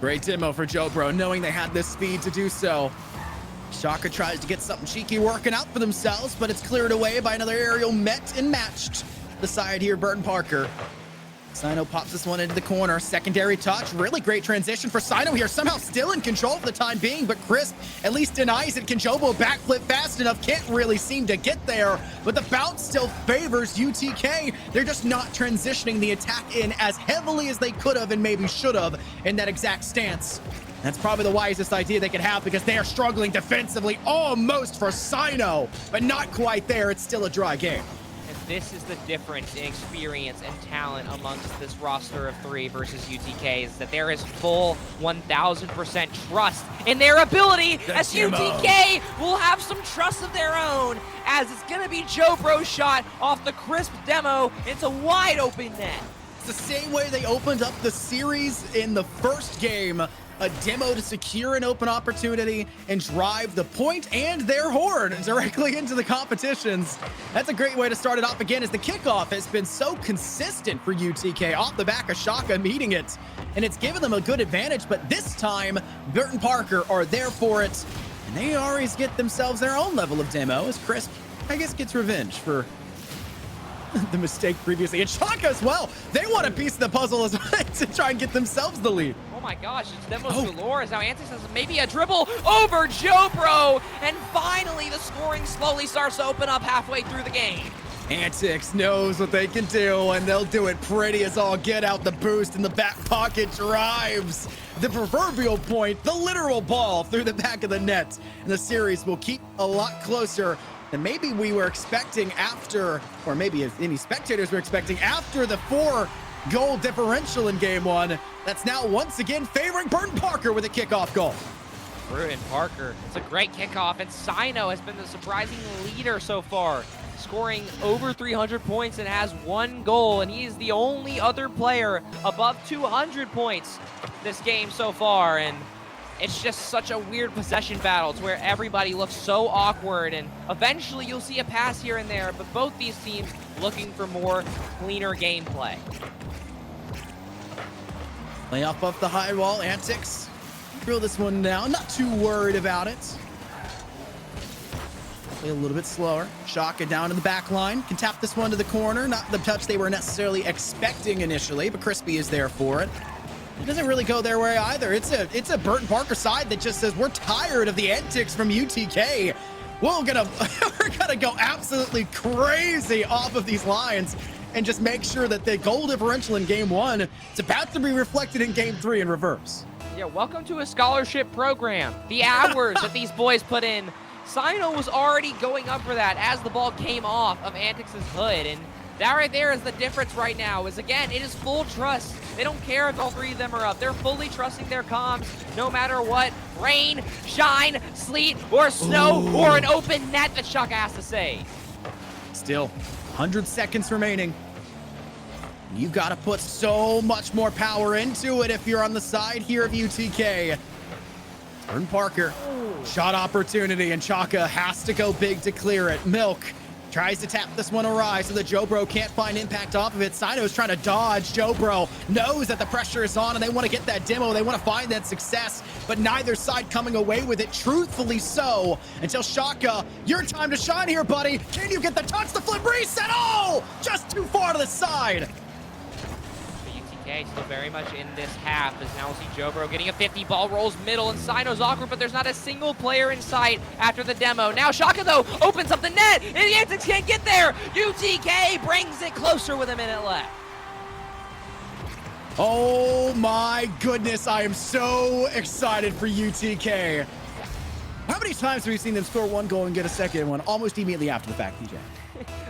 Great demo for Jobro, knowing they had the speed to do so. Shaka tries to get something cheeky working out for themselves, but it's cleared away by another aerial met and matched. The side here, Burton Parker. Sino pops this one into the corner. Secondary touch. Really great transition for Sino here. Somehow still in control for the time being, but Crisp at least denies it. Can Jobo backflip fast enough? Can't really seem to get there, but the bounce still favors UTK. They're just not transitioning the attack in as heavily as they could have and maybe should have in that exact stance. That's probably the wisest idea they could have, because they are struggling defensively almost for Sino, but not quite there. It's still a dry game. This is the difference in experience and talent amongst this roster of 3 versus UTK, is that there is full 1000% trust in their ability, as UTK will have some trust of their own, as it's going to be Jobro's shot off the Crisp demo into wide open net. It's the same way they opened up the series in the first game. a demo to secure an open opportunity and drive the point and their horde directly into the competitions. That's a great way to start it off again, as the kickoff has been so consistent for UTK off the back of Shaka meeting it, and it's given them a good advantage. But this time, Burton Parker are there for it, and they always get themselves their own level of demo as Crisp, I guess, gets revenge for the mistake previously. And Shaka as well. They want a piece of the puzzle as well to try and get themselves the lead. Oh my gosh, it's demos galore. As now Antics has maybe a dribble over Jobro, and finally the scoring slowly starts to open up halfway through the game. Antics knows what they can do, and they'll do it pretty as all get out. The boost in the back pocket drives the proverbial point, the literal ball through the back of the net. And the series will keep a lot closer than maybe we were expecting after, or maybe if any spectators were expecting after the 4-goal differential in game one. That's now once again favoring Burton Parker with a kickoff goal. Burton Parker, it's a great kickoff, and Sino has been the surprising leader so far, scoring over 300 points and has 1 goal, and he is the only other player above 200 points this game so far. And it's just such a weird possession battle to where everybody looks so awkward, and eventually you'll see a pass here and there, but both these teams looking for more cleaner gameplay. Lay off the high wall, Antics. Drill this one down, not too worried about it. Play a little bit slower. Shaka down to the back line. Can tap this one to the corner. Not the touch they were necessarily expecting initially, but Crispy is there for it. It doesn't really go their way either. It's a Burton Parker side that just says, we're tired of the antics from UTK. We're gonna go absolutely crazy off of these lines and just make sure that the goal differential in game one is about to be reflected in game three in reverse. Yeah, welcome to a scholarship program. The hours that these boys put in, Sino was already going up for that as the ball came off of Antics' hood, and that right there is the difference right now, is again, it is full trust. They don't care if all 3 of them are up. They're fully trusting their comms no matter what. Rain, shine, sleet, or snow, or an open net that Shaka has to say. Still, 100 seconds remaining. You've got to put so much more power into it if you're on the side here of UTK. Burton Parker, shot opportunity, and Shaka has to go big to clear it. Milk tries to tap this one awry so that Jobro can't find impact off of it. Sino's trying to dodge. Jobro knows that the pressure is on and they want to get that demo. They want to find that success, but neither side coming away with it, truthfully so, until Shaka, your time to shine here, buddy. Can you get the touch? The flip reset? Oh, just too far to the side. UTK still very much in this half, as now we'll see Jobro getting a 50, ball rolls middle, and Sino's awkward, but there's not a single player in sight after the demo. Now Shaka, though, opens up the net, and the Antics can't get there. UTK brings it closer with a minute left. Oh my goodness, I am so excited for UTK. How many times have we seen them score 1 goal and get a second one almost immediately after the fact, DJ?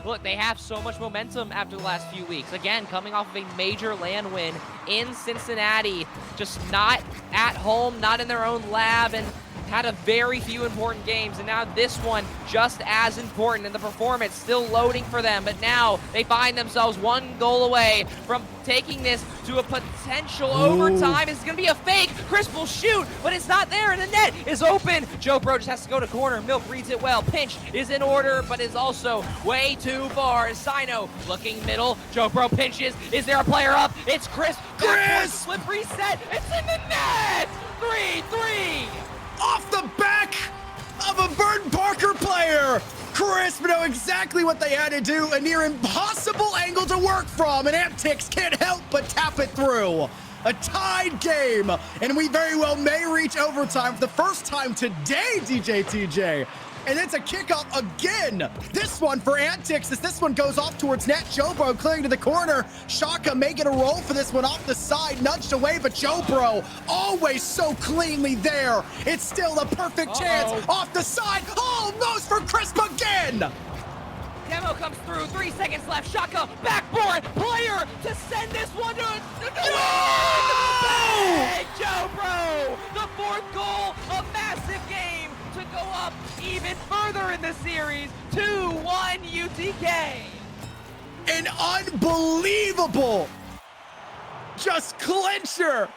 Look, they have so much momentum after the last few weeks. Again, coming off of a major land win in Cincinnati, just not at home, not in their own lab, and had a very few important games, and now this one just as important, and the performance still loading for them, but now they find themselves 1 goal away from taking this to a potential overtime. It's gonna be a fake. Chris will shoot, but it's not there, and the net is open. Jobro just has to go to corner. Milk reads it well. Pinch is in order, but is also way too far. Sino looking middle. Jobro pinches. Is there a player up? It's Chris. Chris! Flip reset. It's in the net. 3-3. Off the back of a Burton Parker player. Crisp know exactly what they had to do. A near impossible angle to work from, and Antics can't help but tap it through. A tied game, and we very well may reach overtime for the first time today, DJ TJ. And it's a kickoff again. This one for Antics, as this one goes off towards net. Jobro clearing to the corner. Shaka making a roll for this one off the side, nudged away, but Jobro always so cleanly there. It's still a perfect chance off the side. Almost for Crisp again. Demo comes through, 3 seconds left. Shaka, backboard, player to send this one to Big Jobro, the 4th goal, a massive game to go up even further in the series. 2-1 UTK. An unbelievable just clincher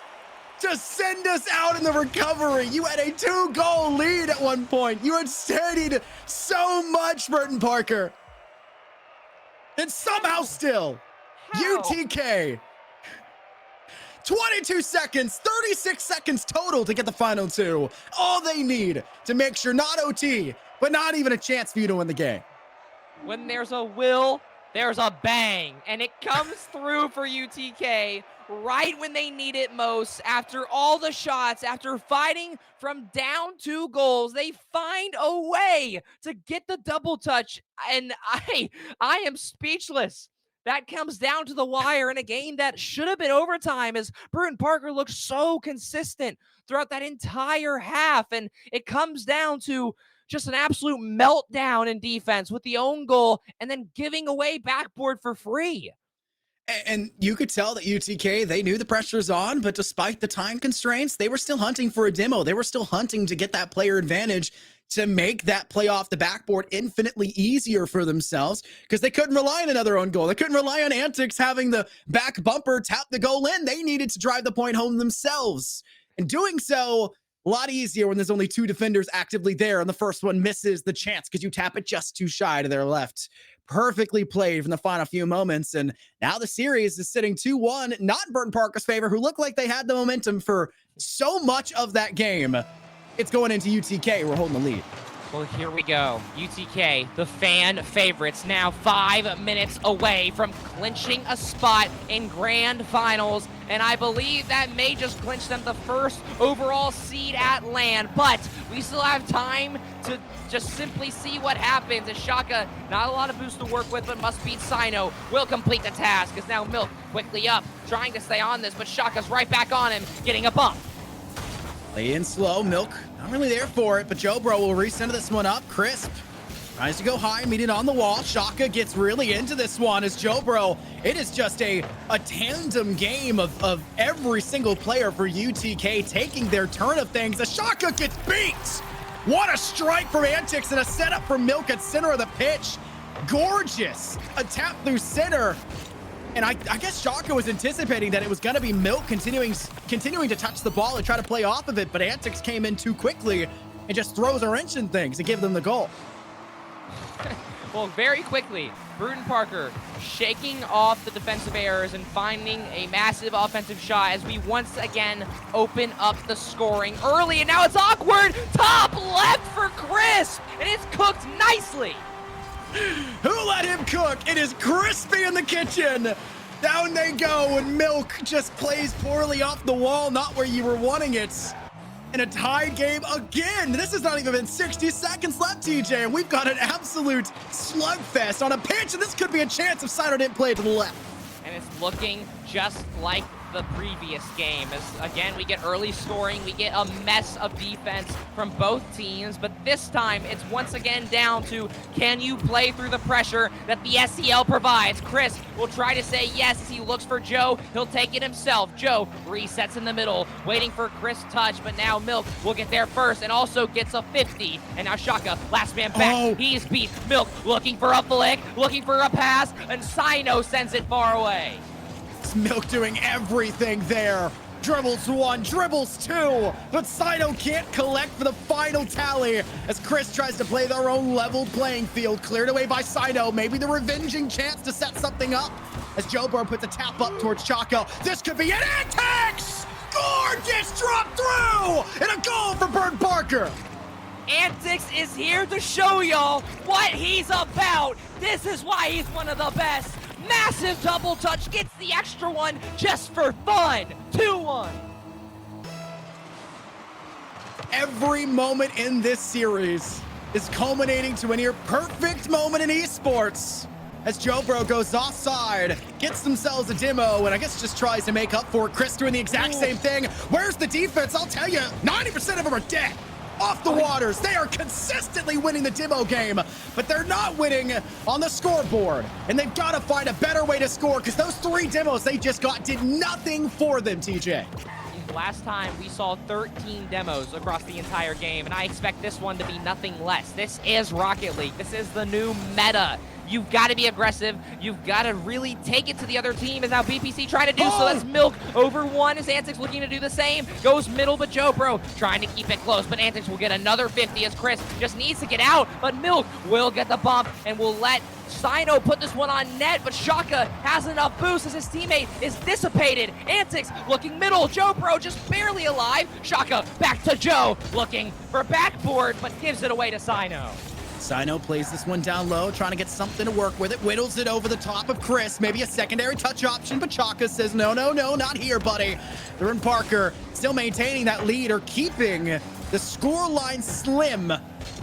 to send us out in the recovery. You had a 2-goal lead at one point. You had steadied so much, Burton Parker. And somehow still, How? UTK, 22 seconds, 36 seconds total to get the final 2. All they need to make sure not OT, but not even a chance for you to win the game. When there's a will, there's a bang, and it comes through for UTK right when they need it most. After all the shots, after fighting from down 2 goals, they find a way to get the double touch, and I am speechless. That comes down to the wire in a game that should have been overtime, as Burton Parker looked so consistent throughout that entire half, and it comes down to just an absolute meltdown in defense with the own goal and then giving away backboard for free. And you could tell that UTK, they knew the pressure's on, but despite the time constraints, they were still hunting for a demo. They were still hunting to get that player advantage to make that play off the backboard infinitely easier for themselves, because they couldn't rely on another own goal. They couldn't rely on Antics having the back bumper tap the goal in. They needed to drive the point home themselves. And doing so, a lot easier when there's only 2 defenders actively there, and the first one misses the chance because you tap it just too shy to their left. Perfectly played from the final few moments, and now the series is sitting 2-1, not in Burton Parker's favor, who looked like they had the momentum for so much of that game. It's going into UTK. We're holding the lead. Well, here we go. UTK, the fan favorites, now 5 minutes away from clinching a spot in grand finals, and I believe that may just clinch them the first overall seed at LAN, but we still have time to just simply see what happens, as Shaka, not a lot of boost to work with, but must beat Sino, will complete the task, as now Milk quickly up, trying to stay on this, but Shaka's right back on him, getting a bump. Play in slow. Milk not really there for it, but Jobro will recenter this one up. Crisp tries to go high, meet it on the wall. Shaka gets really into this one as Jobro. It is just a tandem game of every single player for UTK taking their turn of things. As Shaka gets beat. What a strike from Antics and a setup for Milk at center of the pitch. Gorgeous. A tap through center. And I guess Shaka was anticipating that it was going to be Milk continuing to touch the ball and try to play off of it, but Antics came in too quickly and just throws a wrench in things to give them the goal. Well, very quickly, Burton Parker shaking off the defensive errors and finding a massive offensive shot as we once again open up the scoring early, and now it's awkward. Top left for Crisp, and it's cooked nicely. Who let him cook? It is Crispy in the kitchen. Down they go, and Milk just plays poorly off the wall, not where you were wanting it. In a tied game again. This has not even been 60 seconds left, TJ, and we've got an absolute slugfest on a pitch, and this could be a chance if Sider didn't play to the left. And it's looking just like the previous game, as again we get early scoring, we get a mess of defense from both teams, but this time it's once again down to, can you play through the pressure that the SEL provides? Chris will try to say yes as he looks for Joe. He'll take it himself. Joe resets in the middle, waiting for Chris' touch, but now Milk will get there first and also gets a 50. And now Shaka, last man back. He's beat. Milk looking for a flick, looking for a pass, and Sino sends it far away. Milk doing everything there. Dribbles 1, dribbles 2, but Sino can't collect for the final tally as Chris tries to play their own level playing field. Cleared away by Sino, maybe the revenging chance to set something up as Jobro puts a tap up towards Chaco. This could be an Antics! Gorgeous drop through! And a goal for Burton Parker! Antics is here to show y'all what he's about. This is why he's one of the best. Massive double touch, gets the extra one just for fun. 2-1. Every moment in this series is culminating to a near perfect moment in esports as Jobro goes offside, gets themselves a demo, and I guess just tries to make up for it. Chris doing the exact same thing. Where's the defense? I'll tell you, 90% of them are dead. Off the waters. They are consistently winning the demo game, but they're not winning on the scoreboard. And they've got to find a better way to score because those 3 demos they just got did nothing for them, TJ. Last time we saw 13 demos across the entire game, and I expect this one to be nothing less. This is Rocket League. This is the new meta. You've got to be aggressive. You've got to really take it to the other team, is how BPC trying to do. So that's Milk over one as Antics looking to do the same. Goes middle, but JoBro trying to keep it close. But Antics will get another 50 as Chris just needs to get out. But Milk will get the bump and will let Sino put this one on net, but Shaka has enough boost as his teammate is dissipated. Antics looking middle. JoBro just barely alive. Shaka back to Joe looking for backboard, but gives it away to Sino. Sino plays this one down low, trying to get something to work with it. Whittles it over the top of Chris. Maybe a secondary touch option, but Chaka says, no, no, no, not here, buddy. Thurman Parker still maintaining that lead or keeping the score line slim.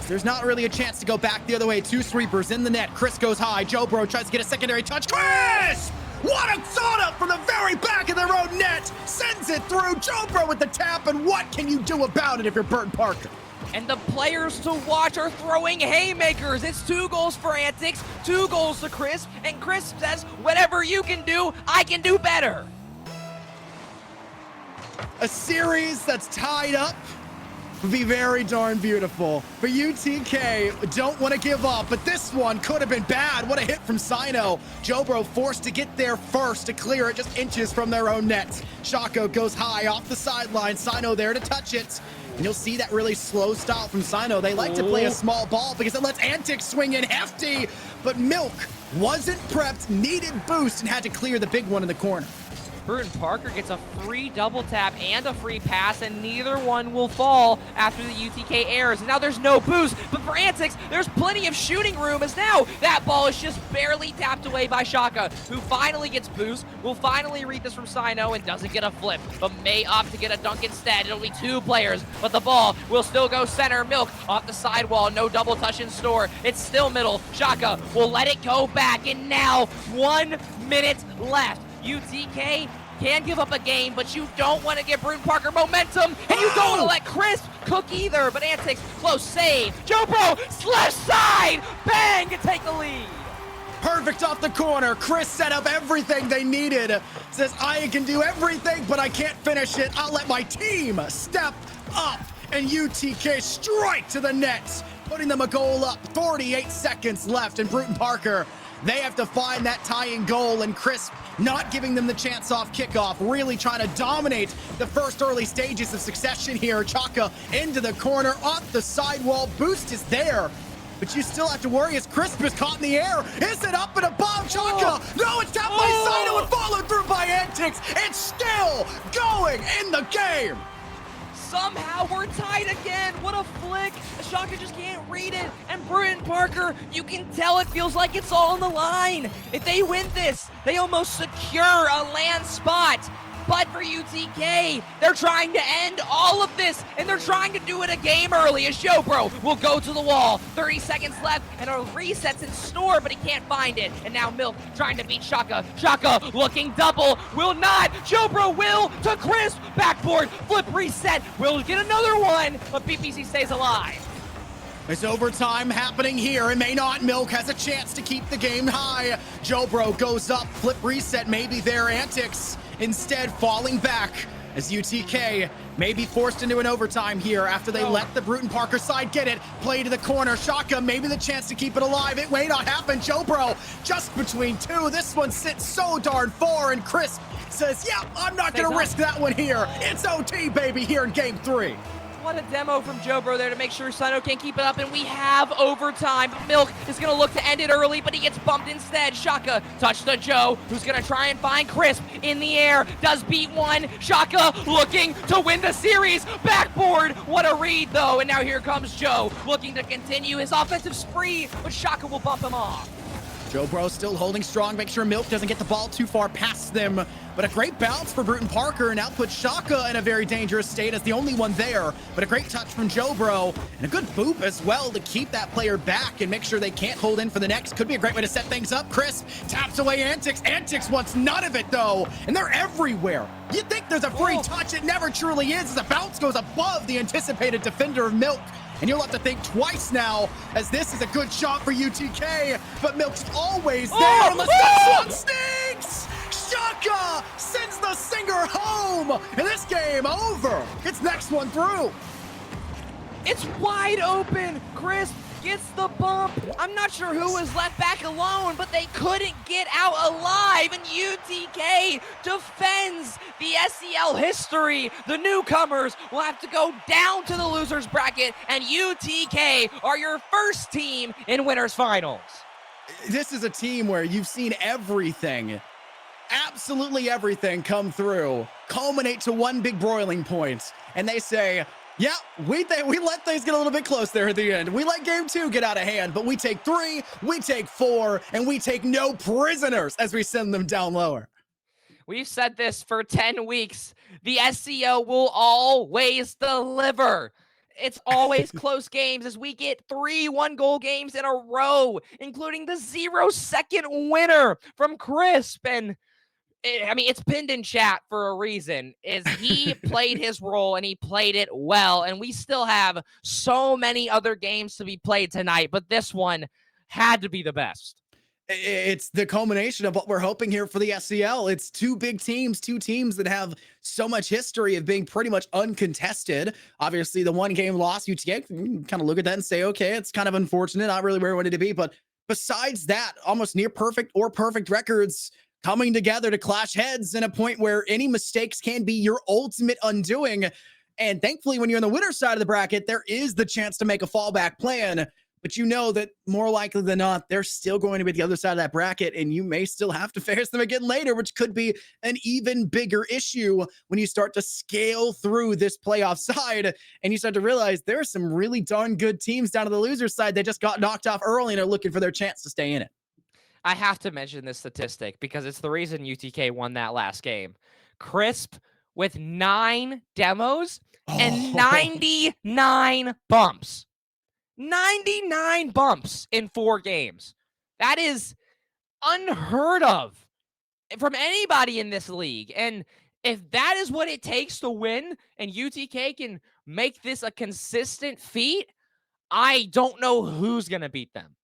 There's not really a chance to go back the other way. Two sweepers in the net. Chris goes high. JoBro tries to get a secondary touch. Chris! What a thought up from the very back of their own net. Sends it through. JoBro with the tap, and what can you do about it if you're Burton Parker? And the players to watch are throwing haymakers. It's 2 goals for Antics, 2 goals to Chris, and Chris says, whatever you can do, I can do better. A series that's tied up would be very darn beautiful. But UTK don't want to give up, but this one could have been bad. What a hit from Sino. JoBro forced to get there first to clear it just inches from their own net. Shako goes high off the sideline. Sino there to touch it. And you'll see that really slow style from Sino. They like to play a small ball because it lets Antics swing in hefty, but Milk wasn't prepped, needed boost, and had to clear the big one in the corner. Burton Parker gets a free double tap and a free pass, and neither one will fall after the UTK airs. And now there's no boost, but for Antics, there's plenty of shooting room, as now that ball is just barely tapped away by Shaka, who finally gets boost, will finally read this from Sino and doesn't get a flip, but may opt to get a dunk instead. It'll be 2 players, but the ball will still go center. Milk off the sidewall, no double touch in store. It's still middle. Shaka will let it go back, and now 1 minute left. UTK can give up a game, but you don't want to give Burton Parker momentum, and you don't want to let Chris cook either. But Antics, close save. JoBro, left side, bang, to take the lead. Perfect off the corner. Chris set up everything they needed. Says, I can do everything, but I can't finish it. I'll let my team step up. And UTK strike to the net, putting them a goal up. 48 seconds left, and Burton Parker, they have to find that tying goal, and Chris not giving them the chance off kickoff, really trying to dominate the first early stages of succession here. Chaka into the corner, off the sidewall. Boost is there, but you still have to worry as Crisp is caught in the air. Is it up and above Chaka? No, it's tapped by Sino and followed through by Antics. It's still going in the game. Somehow we're tied again. What a flick. Shaka just can't read it. And Burton Parker, you can tell it feels like it's all on the line. If they win this, they almost secure a land spot. But for UTK, they're trying to end all of this, and they're trying to do it a game early as JoBro will go to the wall. 30 seconds left, and a reset's in store, but he can't find it. And now Milk trying to beat Shaka. Shaka looking double, will not. JoBro will to Chris, backboard, flip reset, will get another one, but BPC stays alive. There's overtime happening here. It may not. Milk has a chance to keep the game high. JoBro goes up, flip reset, maybe their Antics. Instead, falling back as UTK may be forced into an overtime here after they let the Burton Parker side get it. Play to the corner. Shaka, maybe the chance to keep it alive. It may not happen. JoBro just between 2. This one sits so darn far, and Chris says, yeah, I'm not going to risk that one here. It's OT, baby, here in game 3. What a demo from JoBro there to make sure Sino can't keep it up, and we have overtime. Milk is going to look to end it early, but he gets bumped instead. Shaka touch to Joe, who's going to try and find Crisp in the air. Does beat one. Shaka looking to win the series. Backboard. What a read, though. And now here comes Joe looking to continue his offensive spree, but Shaka will bump him off. JoBro still holding strong, make sure Milk doesn't get the ball too far past them. But a great bounce for Burton Parker, and now puts Shaka in a very dangerous state as the only one there. But a great touch from JoBro, and a good boop as well to keep that player back and make sure they can't hold in for the next. Could be a great way to set things up. Chris taps away Antics. Antics wants none of it, though, and they're everywhere. You think there's a free touch. It never truly is, as the bounce goes above the anticipated defender of Milk. And you'll have to think twice now, as this is a good shot for UTK, but Milk's always there, unless this one stinks! Shaka sends the singer home, and this game over. It's next one through. It's wide open. Chris gets the bump. I'm not sure who was left back alone, but they couldn't get out alive, and UTK defends the SEL history. The newcomers will have to go down to the losers bracket, and UTK are your first team in winners finals. This is a team where you've seen everything, absolutely everything come through, culminate to one big broiling point, and they say, yeah, we let things get a little bit close there at the end. We let game 2 get out of hand, but we take 3, we take 4, and we take no prisoners as we send them down lower. We've said this for 10 weeks. The SEO will always deliver. It's always close games as we get 3 one-goal games in a row, including the 0-second winner from Crisp. And it's pinned in chat for a reason. Is he played his role and he played it well. And we still have so many other games to be played tonight, but this one had to be the best. It's the culmination of what we're hoping here for the SEL. It's 2 big teams, 2 teams that have so much history of being pretty much uncontested. Obviously, the 1-game loss, UTA, kind of look at that and say, okay, it's kind of unfortunate, not really where we wanted to be. But besides that, almost near perfect or perfect records coming together to clash heads in a point where any mistakes can be your ultimate undoing. And thankfully, when you're on the winner's side of the bracket, there is the chance to make a fallback plan. But you know that more likely than not, they're still going to be the other side of that bracket, and you may still have to face them again later, which could be an even bigger issue when you start to scale through this playoff side and you start to realize there are some really darn good teams down to the loser side that just got knocked off early and are looking for their chance to stay in it. I have to mention this statistic because it's the reason UTK won that last game. Crisp with 9 demos and 99 bumps. 99 bumps in 4 games. That is unheard of from anybody in this league. And if that is what it takes to win and UTK can make this a consistent feat, I don't know who's going to beat them.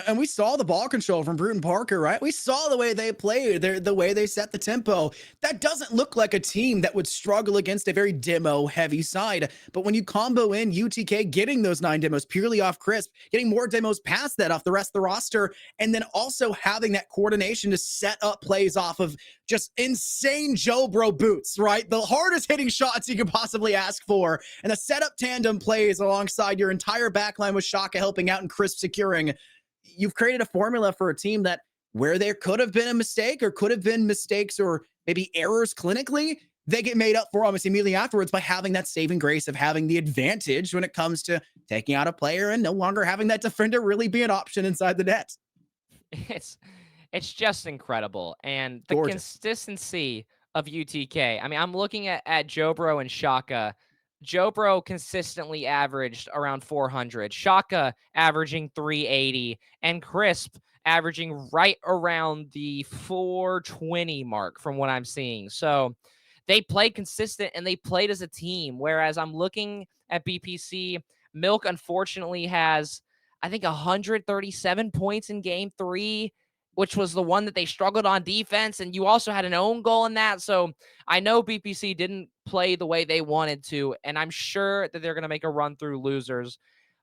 And we saw the ball control from Bruton Parker, right? We saw the way they played, the way they set the tempo. That doesn't look like a team that would struggle against a very demo-heavy side. But when you combo in UTK getting those 9 demos purely off Crisp, getting more demos past that off the rest of the roster, and then also having that coordination to set up plays off of just insane Joe Bro boots, right? The hardest hitting shots you could possibly ask for. And the setup tandem plays alongside your entire backline with Shaka helping out and Crisp securing. You've created a formula for a team that where there could have been a mistake or could have been mistakes or maybe errors clinically, they get made up for almost immediately afterwards by having that saving grace of having the advantage when it comes to taking out a player and no longer having that defender really be an option inside the net. It's just incredible. And the Gorgeous. consistency of UTK. I'm looking at Jobro and Shaka. Jobro consistently averaged around 400, Shaka averaging 380, and Crisp averaging right around the 420 mark from what I'm seeing. So they played consistent and they played as a team. Whereas I'm looking at BPC, Milk unfortunately has, I think, 137 points in game 3, which was the one that they struggled on defense. And you also had an own goal in that. So I know BPC didn't play the way they wanted to, and I'm sure that they're going to make a run through losers.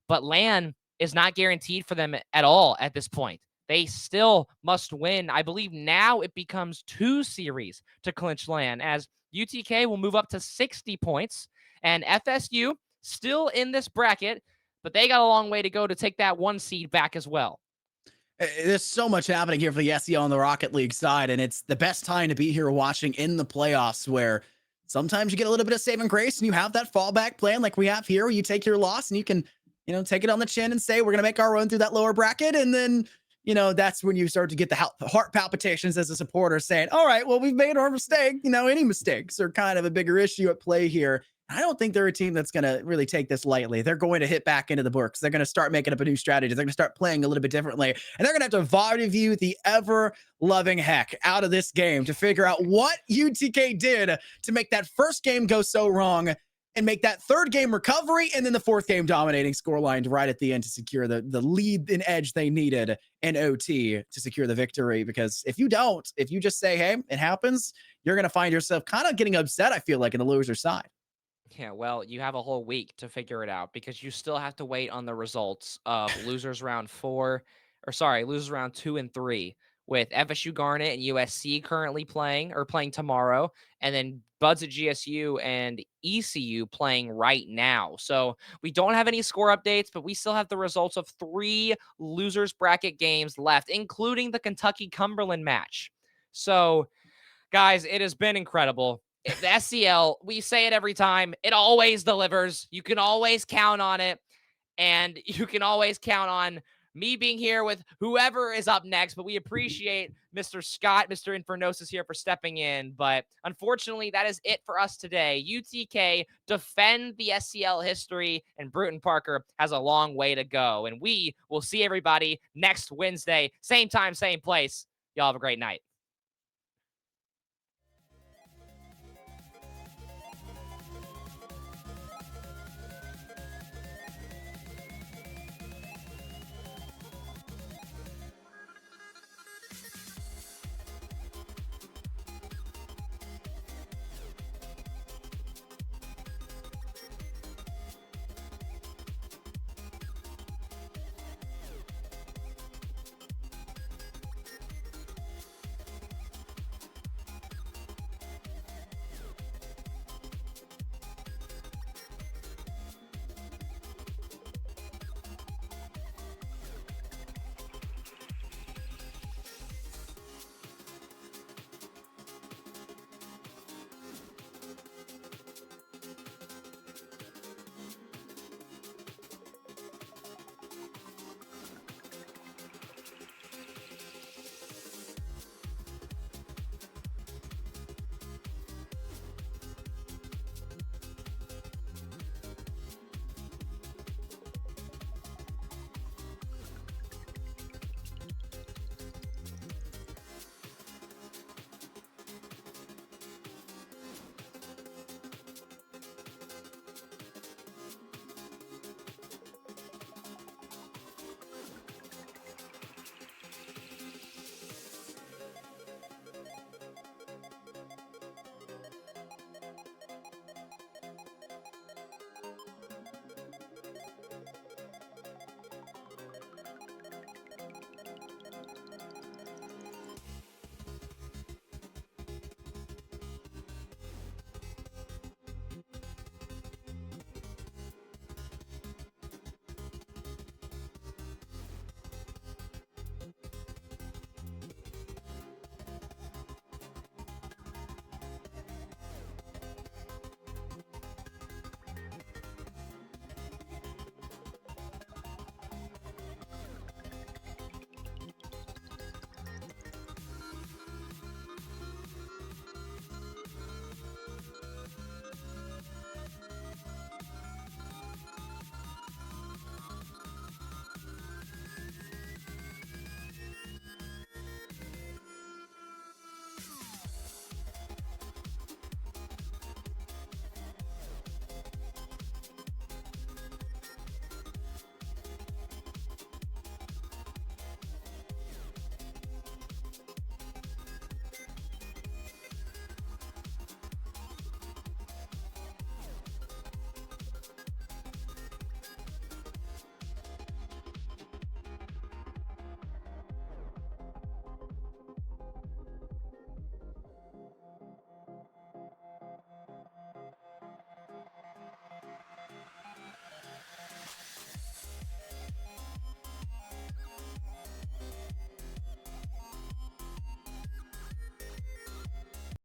But LAN is not guaranteed for them at all at this point. They still must win. I believe now it becomes 2 series to clinch LAN, as UTK will move up to 60 points, and FSU still in this bracket, but they got a long way to go to take that 1 seed back as well. There's so much happening here for the SEO on the Rocket League side, and it's the best time to be here watching in the playoffs where sometimes you get a little bit of saving grace and you have that fallback plan like we have here where you take your loss and you can, take it on the chin and say, we're going to make our run through that lower bracket. And then, that's when you start to get the heart palpitations as a supporter saying, all right, well, we've made our mistake. Any mistakes are kind of a bigger issue at play here. I don't think they're a team that's going to really take this lightly. They're going to hit back into the books. They're going to start making up a new strategy. They're going to start playing a little bit differently. And they're going to have to vibe view the ever-loving heck out of this game to figure out what UTK did to make that first game go so wrong and make that third game recovery and then the fourth game dominating scoreline right at the end to secure the lead and edge they needed in OT to secure the victory. Because if you just say, hey, it happens, you're going to find yourself kind of getting upset, I feel like, in the loser side. Yeah, well, you have a whole week to figure it out because you still have to wait on the results of losers round 4, or sorry, losers round 2 and 3, with FSU Garnet and USC currently playing or playing tomorrow, and then Buds at GSU and ECU playing right now. So we don't have any score updates, but we still have the results of 3 losers bracket games left, including the Kentucky Cumberland match. So guys, it has been incredible. The SCL, we say it every time, it always delivers. You can always count on it. And you can always count on me being here with whoever is up next. But we appreciate Mr. Scott, Mr. Infernosis here for stepping in. But unfortunately, that is it for us today. UTK defend the SCL history, and Bruton Parker has a long way to go. And we will see everybody next Wednesday, same time, same place. Y'all have a great night.